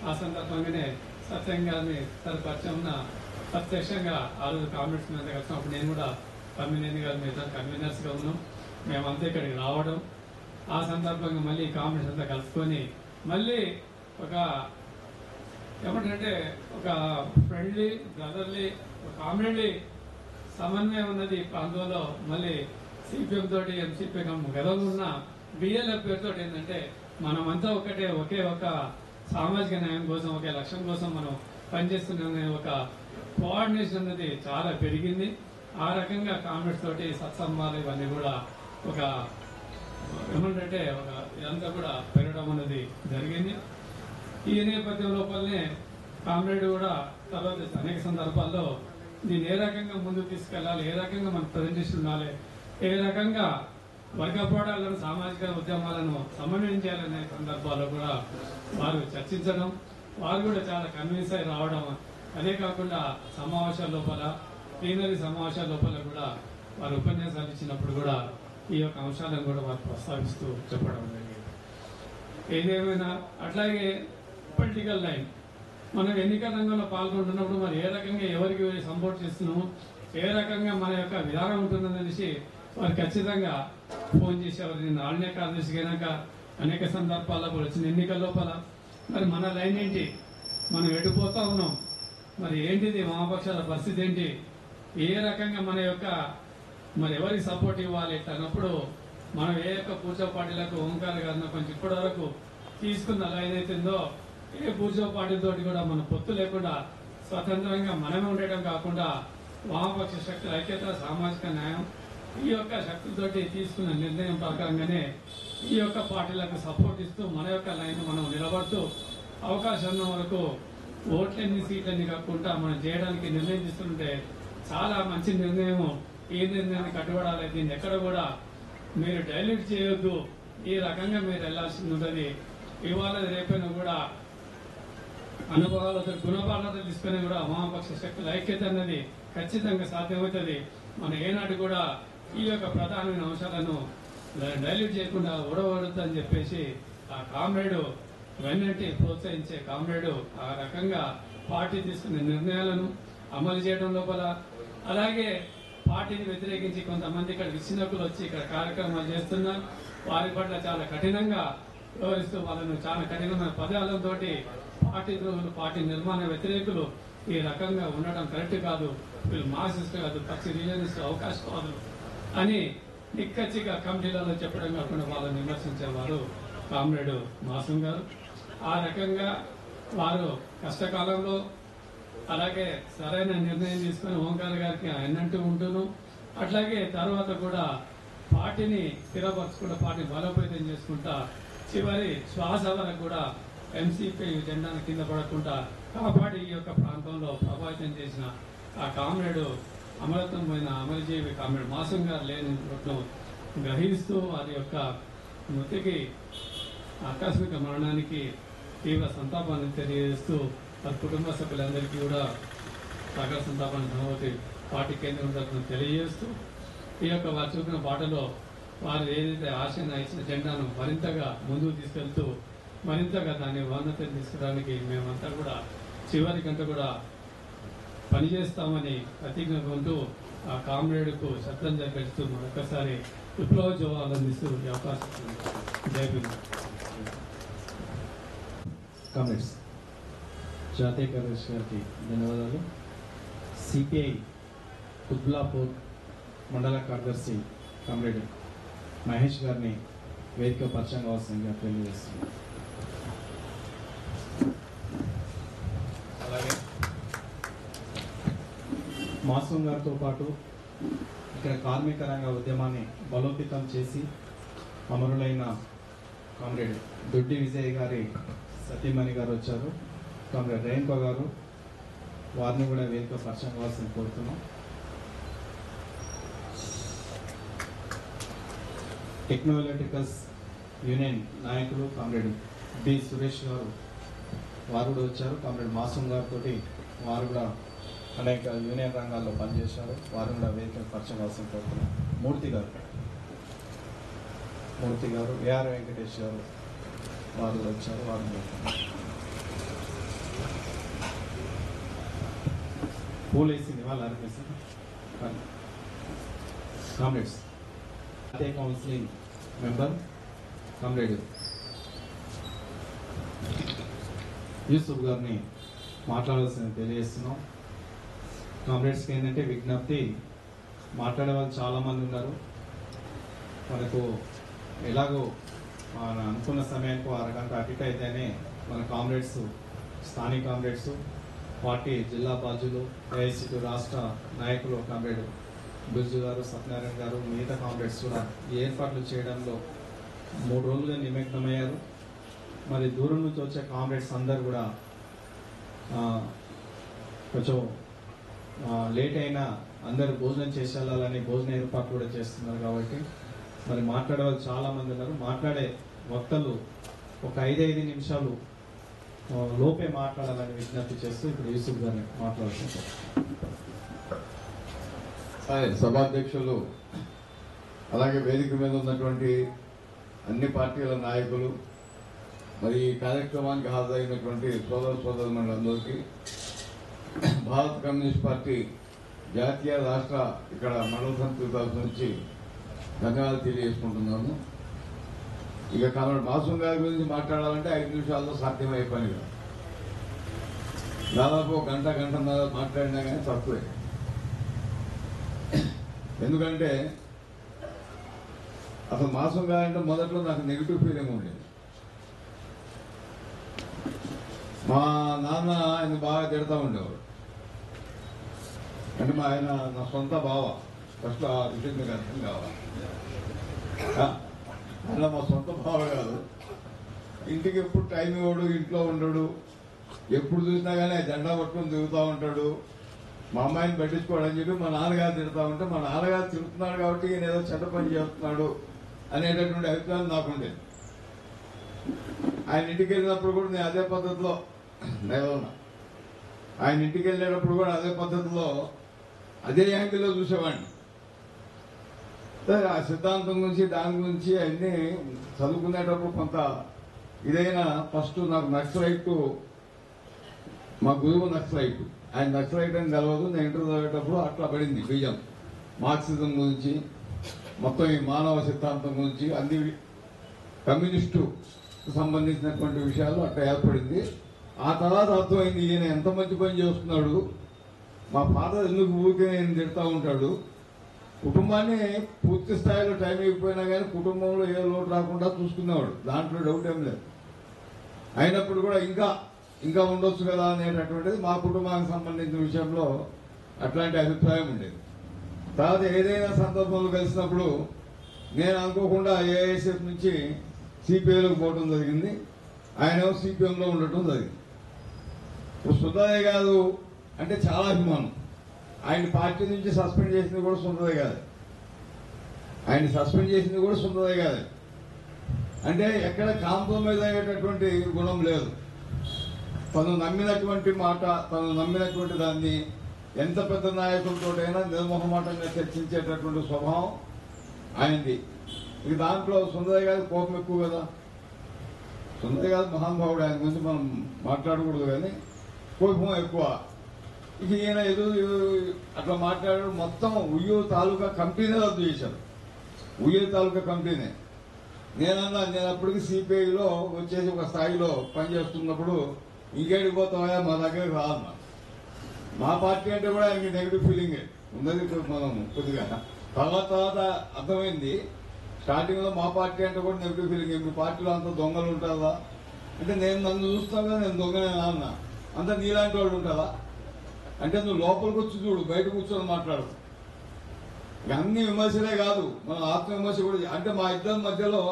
ఆ సందర్భంగానే సత్యం గారిని పరిచయం ఉన్న ప్రత్యక్షంగా ఆ రోజు కామ్రేడ్స్ మీద కలిసినప్పుడు నేను కూడా కమ్యూనిటీ గారి మీద కన్వీనర్స్గా ఉన్నాం. మేమంతా ఇక్కడికి రావడం ఆ సందర్భంగా మళ్ళీ కామ్రేడ్స్ అంతా కలుసుకొని మళ్ళీ ఒక ఏమంటే ఒక ఫ్రెండ్లీ బ్రదర్లీ ఒక కామ్రేడ్లీ సమన్వయం ఉన్నది ప్రాంతంలో. మళ్ళీ సిపిఎం తోటి ఎంసీపీఎం గతంలో ఉన్న బిఎల్ఎఫ్ పేరుతో ఏంటంటే మనమంతా ఒకటే ఒకే ఒక సామాజిక న్యాయం కోసం ఒకే లక్ష్యం కోసం మనం పనిచేస్తున్న ఒక కోఆర్డినేషన్ అనేది చాలా పెరిగింది. ఆ రకంగా కామ్రేడ్స్ తోటి సత్సంబాలు ఇవన్నీ కూడా ఒక ఏమంటే ఒక ఇదంతా కూడా పెరగడం అనేది జరిగింది. ఈ నేపథ్యం లోపలనే కామ్రేడ్ కూడా తర్వాత అనేక సందర్భాల్లో దీన్ని ఏ రకంగా ముందుకు తీసుకెళ్లాలి, ఏ రకంగా మన ప్రజెంటేషన్ ఉండాలి, ఏ రకంగా వర్గ పోరాటాలను సామాజిక ఉద్యమాలను సమన్వయం చేయాలనే సందర్భాల్లో కూడా వారు చర్చించడం, వారు కూడా చాలా కన్విన్స్ అయి రావడం, అదే కాకుండా సమావేశాల లోపల ప్లీనరీ సమావేశాల లోపల కూడా వారు ఉపన్యాసాలు ఇచ్చినప్పుడు కూడా ఈ యొక్క అంశాలను కూడా వారు ప్రస్తావిస్తూ చెప్పడం జరిగింది. ఏదేమైనా అట్లాగే పొలిటికల్ లైన్ మనం ఎన్నికల రంగంలో పాల్గొంటున్నప్పుడు మరి ఏ రకంగా ఎవరికి సపోర్ట్ చేస్తున్నాము, ఏ రకంగా మన యొక్క విధానం ఉంటుందనేసి వారు ఖచ్చితంగా ఫోన్ చేసేవారు. నేను ఆలనే కార్యదర్శి అయినాక అనేక సందర్భాల్లో వచ్చిన ఎన్నికల లోపల మరి మన లైన్ ఏంటి, మనం ఎటుపోతా ఉన్నాం, మరి ఏంటిది వామపక్షాల పరిస్థితి ఏంటి, ఏ రకంగా మన యొక్క మరి ఎవరికి సపోర్ట్ ఇవ్వాలి అన్నప్పుడు మనం ఏ యొక్క పూజా పార్టీలకు ఓంకార గారిన కొంచెం ఇప్పటి వరకు తీసుకున్న లైన్ అయితుందో ఏ పూజా పార్టీతోటి కూడా మన పొత్తు లేకుండా స్వతంత్రంగా మనమే ఉండటం కాకుండా వామపక్ష శక్తుల ఐక్యత సామాజిక న్యాయం ఈ యొక్క శక్తులతోటి తీసుకున్న నిర్ణయం ప్రకారంగానే ఈ యొక్క పార్టీలకు సపోర్ట్ ఇస్తూ మన యొక్క లైన్ మనం నిలబడుతూ అవకాశం ఉన్న వరకు ఓట్లన్నీ సీట్లన్నీ కాకుండా మనం చేయడానికి నిర్ణయం తీసుకుంటే చాలా మంచి నిర్ణయం. ఈ నిర్ణయాన్ని కట్టుబడాలి, దీన్ని ఎక్కడ కూడా మీరు డైల్యూట్ చేయొద్దు, ఈ రకంగా మీరు వెళ్లాల్సి ఉంటుంది. ఇవాళ రేపైనా కూడా అనుభవాలతో గుణపాలతో తీసుకుని కూడా వామపక్ష శక్తుల ఐక్యత అన్నది ఖచ్చితంగా సాధ్యమవుతుంది. మన ఏనాడు కూడా ఈ యొక్క ప్రధానమైన అంశాలను డైల్యూట్ చేయకుండా ఓడవడద్దని చెప్పేసి ఆ కామ్రేడు వెన్నంటి ప్రోత్సహించే కామ్రేడు ఆ రకంగా పార్టీ తీసుకునే నిర్ణయాలను అమలు చేయడం లోపల, అలాగే పార్టీని వ్యతిరేకించి కొంతమంది ఇక్కడ విచ్ఛిన్నకులు వచ్చి ఇక్కడ కార్యక్రమాలు చేస్తున్నారు. వారి పట్ల చాలా కఠినంగా వ్యవహరిస్తూ వాళ్ళను చాలా కఠినమైన పదాలతో పార్టీ ద్రోహులు, పార్టీ నిర్మాణ వ్యతిరేకులు ఈ రకంగా ఉండడం కరెక్ట్ కాదు, వీళ్ళు మార్క్సిస్ట్ కాదు, పక్షి రిలీజియనిస్ట్ అవకాశవాదులు అని నిక్కచ్చిగా కమిటీలలో చెప్పడం కాకుండా వాళ్ళని విమర్శించేవారు కామ్రేడ్ మాసం గారు. ఆ రకంగా వారు కష్టకాలంలో అలాగే సరైన నిర్ణయం తీసుకుని ఓంకార్ గారికి ఆయనంటూ ఉంటూను, అట్లాగే తర్వాత కూడా పార్టీని స్థిరపరచుకుంటా పార్టీని బలోపేతం చేసుకుంటా చివరి శ్వాస వరకు కూడా ఎంసీపీ జెండాను కింద పడకుండా కాపాడి ఈ యొక్క ప్రాంతంలో ప్రభావితం చేసిన ఆ కామ్రేడు అమరత్వం పోయిన అమరజీవి కామ్రేడ్ మాసం గారు లేని గ్రహిస్తూ వారి యొక్క మృతికి ఆకస్మిక మరణానికి తీవ్ర సంతాపాన్ని తెలియజేస్తూ వారి కుటుంబ సభ్యులందరికీ కూడా సాగర సంతాపాన్ని ధనవతి పార్టీ కేంద్రం తరఫున తెలియజేస్తూ ఈ యొక్క వారు చూపిన బాటలో వారు ఏదైతే ఆశను ఇచ్చిన జెండాను మరింతగా ముందుకు తీసుకెళ్తూ మరింతగా దాన్ని ఉన్నతం తీసుకురావడానికి మేమంతా కూడా చివరి గంట కూడా పనిచేస్తామని ప్రతిజ్ఞ కొంటూ ఆ కామ్రేడ్కు శ్రద్ధాంజలి పెడుతూ మరొకసారి విప్లవ జోహార్లు అందిస్తూ ఈ అవకాశం జై భీమ్. కామ్రేడ్స్, జాతీయ కార్యదర్శి గారికి ధన్యవాదాలు. సిపిఐ కుత్బుల్లాపూర్ మండల కార్యదర్శి కామ్రేడ్ మహేష్ గారిని వేదిక పరిచయం కావాల్సిందిగా తెలియజేస్తున్నాం. అలాగే మాసూమ్ గారితో పాటు ఇక్కడ కార్మిక రంగ ఉద్యమాన్ని బలోపేతం చేసి అమరులైన కామ్రేడ్ దొడ్డి విజయ్ గారి సతీమణి గారు వచ్చారు, కామ్రేడ్ రేణుక గారు, వారిని కూడా వేదిక పరిచయం కావాల్సింది కోరుతున్నాం. టెక్నో ఎలక్ట్రికల్స్ యూనియన్ నాయకులు కామ్రేడ్ బి సురేష్ గారు, వారు కూడా వచ్చారు. కామ్రేడ్ మాసూమ్ గారితో వారు కూడా అనేక యూనియన్ రంగాల్లో పనిచేశారు, వారు కూడా వేదిక పరిచయం కావాల్సింది కోరుతున్నాం. మూర్తి గారు, ఏఆర్ వెంకటేష్ గారు, వారు కూడా వచ్చారు. వారు పూలేసింది వాళ్ళు అనిపిస్తుంది. కామ్రేడ్స్ జాతీయ కౌన్సిలింగ్ మెంబర్ కామ్రేడ్ యూసుఫ్ గారిని మాట్లాడాల్సింది తెలియజేస్తున్నాం. కామ్రేడ్స్కి ఏంటంటే విజ్ఞప్తి, మాట్లాడే వాళ్ళు చాలామంది ఉన్నారు. మనకు ఎలాగో మన అనుకున్న సమయానికి అరగంట అటు అయితేనే మన కామ్రేడ్స్, స్థానిక కామ్రేడ్స్, పార్టీ జిల్లా బాధ్యులు, ఏఐసిటి రాష్ట్ర నాయకులు కామ్రేడ్ బిర్జు గారు, సత్యనారాయణ గారు, మిగతా కామ్రేడ్స్ కూడా ఏర్పాట్లు చేయడంలో 3 రోజులుగా నిమగ్నమయ్యారు. మరి దూరం నుంచి వచ్చే కామ్రేడ్స్ అందరు కూడా కొంచెం లేట్ అయినా అందరు భోజనం చేసి వెళ్ళాలని భోజన ఏర్పాట్లు కూడా చేస్తున్నారు. కాబట్టి మరి మాట్లాడే వాళ్ళు చాలామంది ఉన్నారు. మాట్లాడే వక్తలు ఒక 5 నిమిషాలు లోపే మాట్లాడాలని విజ్ఞప్తి చేస్తూ ఇప్పుడు యూసుఫ్ గారిని మాట్లాడుతుంటారు. సభాధ్యక్షులు, అలాగే వేదిక మీద ఉన్నటువంటి అన్ని పార్టీల నాయకులు, మరి ఈ కార్యక్రమానికి హాజరైనటువంటి సోదరులందరికీ భారత కమ్యూనిస్ట్ పార్టీ జాతీయ రాష్ట్ర ఇక్కడ మండల సమితి తరఫు నుంచి ధన్యవాదాలు తెలియజేసుకుంటున్నాను. ఇక కామ్రేడ్ మాసూమ్ గారి గురించి మాట్లాడాలంటే 5 నిమిషాల్లో సాధ్యమయ్యే పని కాదు. దాదాపు గంటన్నర మాట్లాడినా కానీ తక్కువే. ఎందుకంటే అసలు మాసూమ్ గారు అంటే మొదట్లో నాకు నెగిటివ్ ఫీలింగ్ ఉండేది. మా నాన్న ఆయన బాగా తిడతా ఉండేవాడు. అంటే మా ఆయన నా సొంత బావ. ఫస్ట్ ఆ విషయం మీకు అర్థం కావాలి. ఆయన మా సొంత బావ కాదు. ఇంటికి ఎప్పుడు టైం ఇవ్వడు, ఇంట్లో ఉండడు. ఎప్పుడు చూసినా కానీ జెండా పట్టుకొని తిరుగుతూ ఉంటాడు. మా అమ్మాయిని పట్టించుకోవడం చెప్పి మా నాన్నగారు తిడుతూ ఉంటే, మా నాన్నగారు తిరుగుతున్నాడు కాబట్టి ఈయన ఏదో చెడ్డ పని చేస్తున్నాడు అనేటటువంటి అభిప్రాయం నాకుండేది. ఆయన ఇంటికి వెళ్ళినప్పుడు కూడా నేను అదే పద్ధతిలో నేనున్నా. ఆయన ఇంటికి వెళ్ళేటప్పుడు కూడా అదే పద్ధతిలో అదే యాంగిల్లో చూసేవాడిని. ఆ సిద్ధాంతం గురించి దాని గురించి అన్నీ చదువుకునేటప్పుడు కొంత ఇదైనా ఫస్ట్ నాకు నక్సలైట్, మా గురువు నక్సలైట్, ఆయన నక్సలైట్ అని తెలవదు. నేను ఇంటర్ చదివేటప్పుడు అట్లా పడింది బీజం. మార్క్సిజం గురించి, మొత్తం ఈ మానవ సిద్ధాంతం గురించి, అన్ని కమ్యూనిస్టు సంబంధించినటువంటి విషయాలు అట్లా ఏర్పడింది. ఆ తర్వాత అర్థమైంది ఈయన ఎంత మంచి పని చేస్తున్నాడు, మా ఫాదర్ ఎందుకు ఊరికే నేను తిడతా ఉంటాడు. కుటుంబాన్ని పూర్తి స్థాయిలో టైం అయిపోయినా కానీ కుటుంబంలో ఏ లోటు రాకుండా చూసుకునేవాడు, దాంట్లో డౌట్ ఏం లేదు. అయినప్పుడు కూడా ఇంకా ఉండొచ్చు కదా అనేటటువంటిది మా కుటుంబానికి సంబంధించిన విషయంలో అట్లాంటి అభిప్రాయం ఉండేది. తర్వాత ఏదైనా సందర్భంలో కలిసినప్పుడు నేను అనుకోకుండా ఏఐఎస్ఎఫ్ నుంచి సిపిఐలోకి పోవడం జరిగింది. ఆయన సిపిఎంలో ఉండటం జరిగింది. ఇప్పుడు సుందరయ్య గారు అంటే చాలా అభిమానం. ఆయన పార్టీ నుంచి సస్పెండ్ చేసింది కూడా సుందరయ్య గారు. ఆయన సస్పెండ్ చేసింది కూడా సుందరయ్య గారు. అంటే ఎక్కడ కాంప్రమైజ్ అయ్యేటటువంటి గుణం లేదు. తను నమ్మినటువంటి మాట, తను నమ్మినటువంటి దాన్ని ఎంత పెద్ద నాయకులతోటైనా నిర్మోహమాటంగా చర్చించేటటువంటి స్వభావం ఆయనది. ఇక దాంట్లో సుందరయ్య గారి కోపం ఎక్కువ కదా. సుందరయ్య గారు మహానుభావుడు, ఆయన గురించి మనం మాట్లాడకూడదు, కానీ కోపం ఎక్కువ. ఇక ఈయన అట్లా మాట్లాడాడు. మొత్తం ఉయ్యూరు తాలూకా కమిటీనే రద్దు చేశారు. ఉయ్యూరు తాలూకా కమిటీనే. నేను అప్పటికి సిపిఐలో వచ్చేసి ఒక స్థాయిలో పనిచేస్తున్నప్పుడు ఇంకేడికి పోతావా, మా దగ్గరికి రాదన్నా. మా పార్టీ అంటే కూడా ఆయనకి నెగిటివ్ ఫీలింగే ఉన్నది. మనం కొద్దిగా తర్వాత అర్థమైంది స్టార్టింగ్ లో మా పార్టీ అంటే కూడా నెగిటివ్ ఫీలింగ్, మీ పార్టీలో అంత దొంగలు ఉంటారా అంటే నేను నన్ను చూస్తాగా నేను దొంగనేనా అన్న, అంత నీలాంటి వాళ్ళు ఉంటారా అంటే నువ్వు లోపలికి వచ్చి చూడు, బయట కూర్చొని మాట్లాడు. అన్ని విమర్శలే కాదు, మన ఆత్మవిమర్శ కూడా. అంటే మా ఇద్దరి మధ్యలో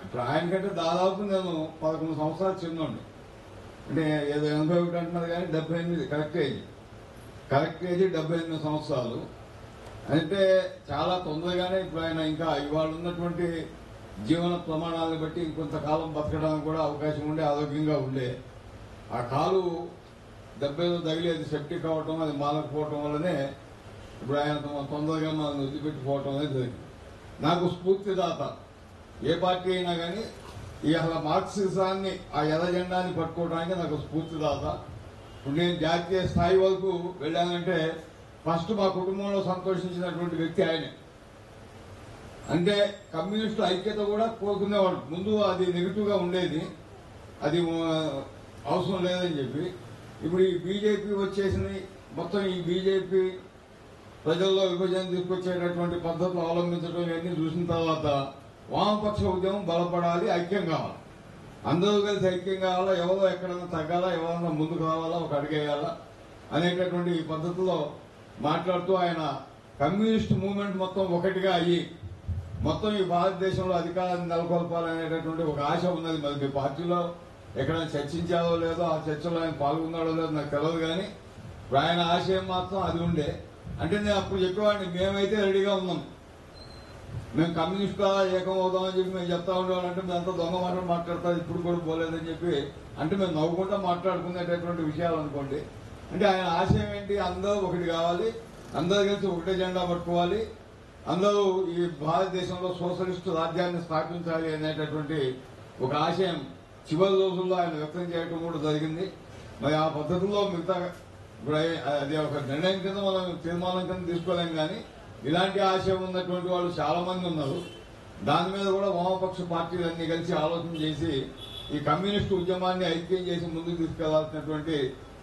ఇప్పుడు ఆయన కంటే దాదాపు నేను 11 సంవత్సరాలు చిన్నోండి. అంటే ఏదో 81 అంటున్నారు కానీ 78 కరెక్ట్ ఏజ్ 78 సంవత్సరాలు. అంటే చాలా తొందరగానే ఇప్పుడు ఆయన ఇంకా ఇవాళ ఉన్నటువంటి జీవన ప్రమాణాలను బట్టి ఇంకొంతకాలం బతకడానికి కూడా అవకాశం ఉండే, ఆరోగ్యంగా ఉండే. ఆ కాలు దెబ్బలో తగిలేది సెప్టిక్ అవ్వటం, అది మాలకపోవటం వల్లనే ఇప్పుడు ఆయన తొందరగా మనం వదిలిపెట్టిపోవటం అనేది జరిగింది. నాకు స్ఫూర్తిదాత ఏ పార్టీ అయినా కానీ ఈ అసలు మార్క్సిజాన్ని, ఆ ఎర్ర జెండాన్ని పట్టుకోవడానికి నాకు స్ఫూర్తిదాత. ఇప్పుడు నేను జాతీయ స్థాయి వరకు వెళ్ళానంటే ఫస్ట్ మా కుటుంబంలో సంతోషించినటువంటి వ్యక్తి ఆయనే. అంటే కమ్యూనిస్టు ఐక్యత కూడా కోరుకునేవాడు. ముందు అది నెగిటివ్గా ఉండేది, అది అవసరం లేదని చెప్పి. ఇప్పుడు ఈ బీజేపీ వచ్చేసింది, మొత్తం ఈ బీజేపీ ప్రజల్లో విభజన తీసుకొచ్చేటటువంటి పద్ధతులు అవలంబించడం ఇవన్నీ చూసిన తర్వాత వామపక్ష ఉద్యమం బలపడాలి, ఐక్యం కావాలి, అందరూ కలిసి ఐక్యం కావాలా, ఎవరో ఎక్కడైనా తగ్గాలా, ఎవరన్నా ముందుకు రావాలా, ఒక అడిగేయాలా అనేటటువంటి ఈ పద్ధతిలో మాట్లాడుతూ ఆయన కమ్యూనిస్ట్ మూవ్మెంట్ మొత్తం ఒకటిగా అయ్యి మొత్తం ఈ భారతదేశంలో అధికారాన్ని నెలకొల్పాలనేటటువంటి ఒక ఆశ ఉన్నది. మరి మీ పార్టీలో ఎక్కడైనా చర్చించాలో లేదో, ఆ చర్చలో ఆయన పాల్గొన్నాడో లేదో నాకు తెలియదు, కానీ ఇప్పుడు ఆయన ఆశయం మాత్రం అది ఉండే. అంటే నేను అప్పుడు చెప్పేవాడిని, మేమైతే రెడీగా ఉన్నాం, మేము కమ్యూనిస్టుగా ఏకం అవుదామని చెప్పి మేము చెప్తా ఉండేవాళ్ళం. అంటే మేము అంతా దొంగ మాటలు మాట్లాడతారు, ఇప్పుడు కూడా పోలేదని చెప్పి అంటే మేము నవ్వుకుంటా మాట్లాడుకునేటటువంటి విషయాలు అనుకోండి. అంటే ఆయన ఆశయం ఏంటి, అందరూ ఒకటి కావాలి, అందరూ కలిసి ఒకటే జెండా పట్టుకోవాలి, అందరూ ఈ భారతదేశంలో సోషలిస్టు రాజ్యాన్ని స్థాపించాలి అనేటటువంటి ఒక ఆశయం చివరి రోజుల్లో ఆయన వ్యక్తం చేయడం కూడా జరిగింది. మరి ఆ పద్ధతిలో మిగతా ఇప్పుడు అది ఒక నిర్ణయం కింద మనం తీర్మానం కింద తీసుకోలేం, కానీ ఇలాంటి ఆశయం ఉన్నటువంటి వాళ్ళు చాలా మంది ఉన్నారు. దాని మీద కూడా వామపక్ష పార్టీలన్నీ కలిసి ఆలోచన చేసి ఈ కమ్యూనిస్టు ఉద్యమాన్ని ఐక్యం చేసి ముందుకు తీసుకెళ్లాల్సినటువంటి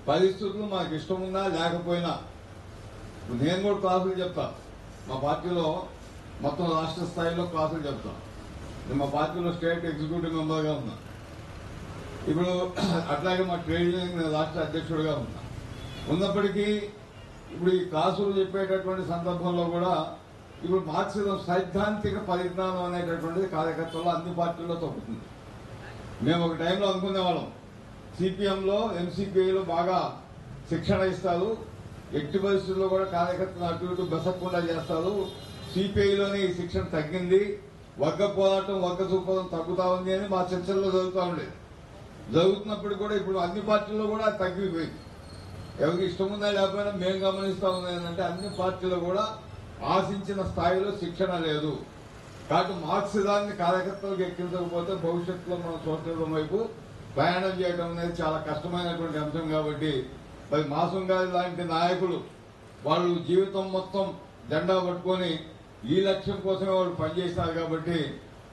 పరిస్థితులు మనకు ఇష్టం ఉన్నా లేకపోయినా. నేను కూడా క్లాసులు చెప్తా, మా పార్టీలో మొత్తం రాష్ట్ర స్థాయిలో క్లాసులు చెప్తా. నేను మా పార్టీలో స్టేట్ ఎగ్జిక్యూటివ్ మెంబర్గా ఉన్నా, ఇప్పుడు అట్లాగే మా ట్రేడ్ యూనియన్ రాష్ట్ర అధ్యక్షుడిగా ఉన్నా. ఉన్నప్పటికీ ఇప్పుడు ఈ క్లాసులు చెప్పేటటువంటి సందర్భంలో కూడా ఇప్పుడు మార్క్సిజం సైద్ధాంతిక పరిజ్ఞానం అనేటటువంటిది కార్యకర్తల్లో అన్ని పార్టీల్లో తగ్గుతుంది. మేము ఒక టైంలో అనుకునేవాళ్ళం, సిపిఎంలో ఎంసీపీలో బాగా శిక్షణ ఇస్తారు, ఎట్టి పరిస్థితుల్లో కూడా కార్యకర్తలు అటు ఇటు బెసకుండా చేస్తారు, సిపిఐలోనే ఈ శిక్షణ తగ్గింది, వర్గ పోరాటం వర్గ చూపడం తగ్గుతా ఉంది అని మా చర్చల్లో జరుగుతూ ఉండేది. జరుగుతున్నప్పుడు కూడా ఇప్పుడు అన్ని పార్టీల్లో కూడా తగ్గిపోయింది. ఎవరికి ఇష్టం ఉందా లేకపోయినా మేము గమనిస్తా ఉన్నది ఏంటంటే అన్ని పార్టీలు కూడా ఆశించిన స్థాయిలో శిక్షణ లేదు. కాబట్టి మార్క్సిజాన్ని కార్యకర్తలకు ఎక్కించకపోతే భవిష్యత్తులో మనం సోషలిజం వైపు ప్రయాణం చేయడం అనేది చాలా కష్టమైనటువంటి అంశం. కాబట్టి మరి మాసం గారి లాంటి నాయకులు వాళ్ళు జీవితం మొత్తం జెండా పట్టుకొని ఈ లక్ష్యం కోసమే వాళ్ళు పనిచేస్తారు. కాబట్టి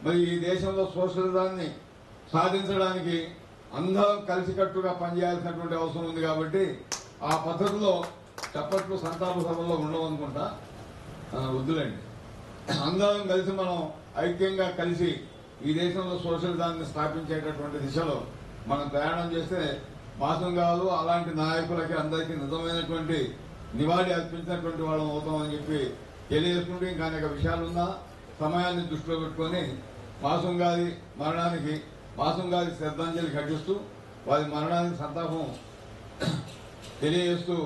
మరి ఈ దేశంలో సోషలిజాన్ని సాధించడానికి అందరం కలిసికట్టుగా పనిచేయాల్సినటువంటి అవసరం ఉంది. కాబట్టి ఆ పద్ధతిలో చప్పట్లు సంతాప సభల్లో ఉండవనుకుంటా, వద్దులేండి, అందరం కలిసి మనం ఐక్యంగా కలిసి ఈ దేశంలో సోషలిజాన్ని స్థాపించేటటువంటి దిశలో మనం ప్రయాణం చేస్తే మాసం కాదు అలాంటి నాయకులకి అందరికీ నిజమైనటువంటి నివాళి అర్పించినటువంటి వాళ్ళం అవుతామని చెప్పి తెలియజేసుకుంటూ ఇంకా అనేక విషయాలున్నా సమయాన్ని దృష్టిలో పెట్టుకొని మాసం గారి మరణానికి మాసం గారి శ్రద్ధాంజలి ఘటిస్తూ వారి మరణానికి సంతాపం తెలియజేస్తూ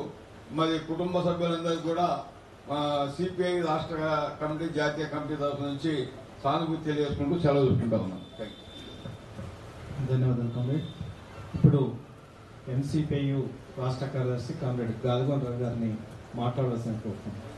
మరి కుటుంబ సభ్యులందరికీ కూడా సిపిఐ రాష్ట్ర కమిటీ జాతీయ కమిటీ తరఫు నుంచి సానుభూతి తెలియజేసుకుంటూ సెలవు చూసుకుంటా ఉన్నాం. ధన్యవాదాలు కామ్రేడ్. ఇప్పుడు ఎంసీపీయు రాష్ట్ర కార్యదర్శి కామ్రేడ్ గాదిగొండ గారిని మాట్లాడవలసిన కోరుతున్నాం.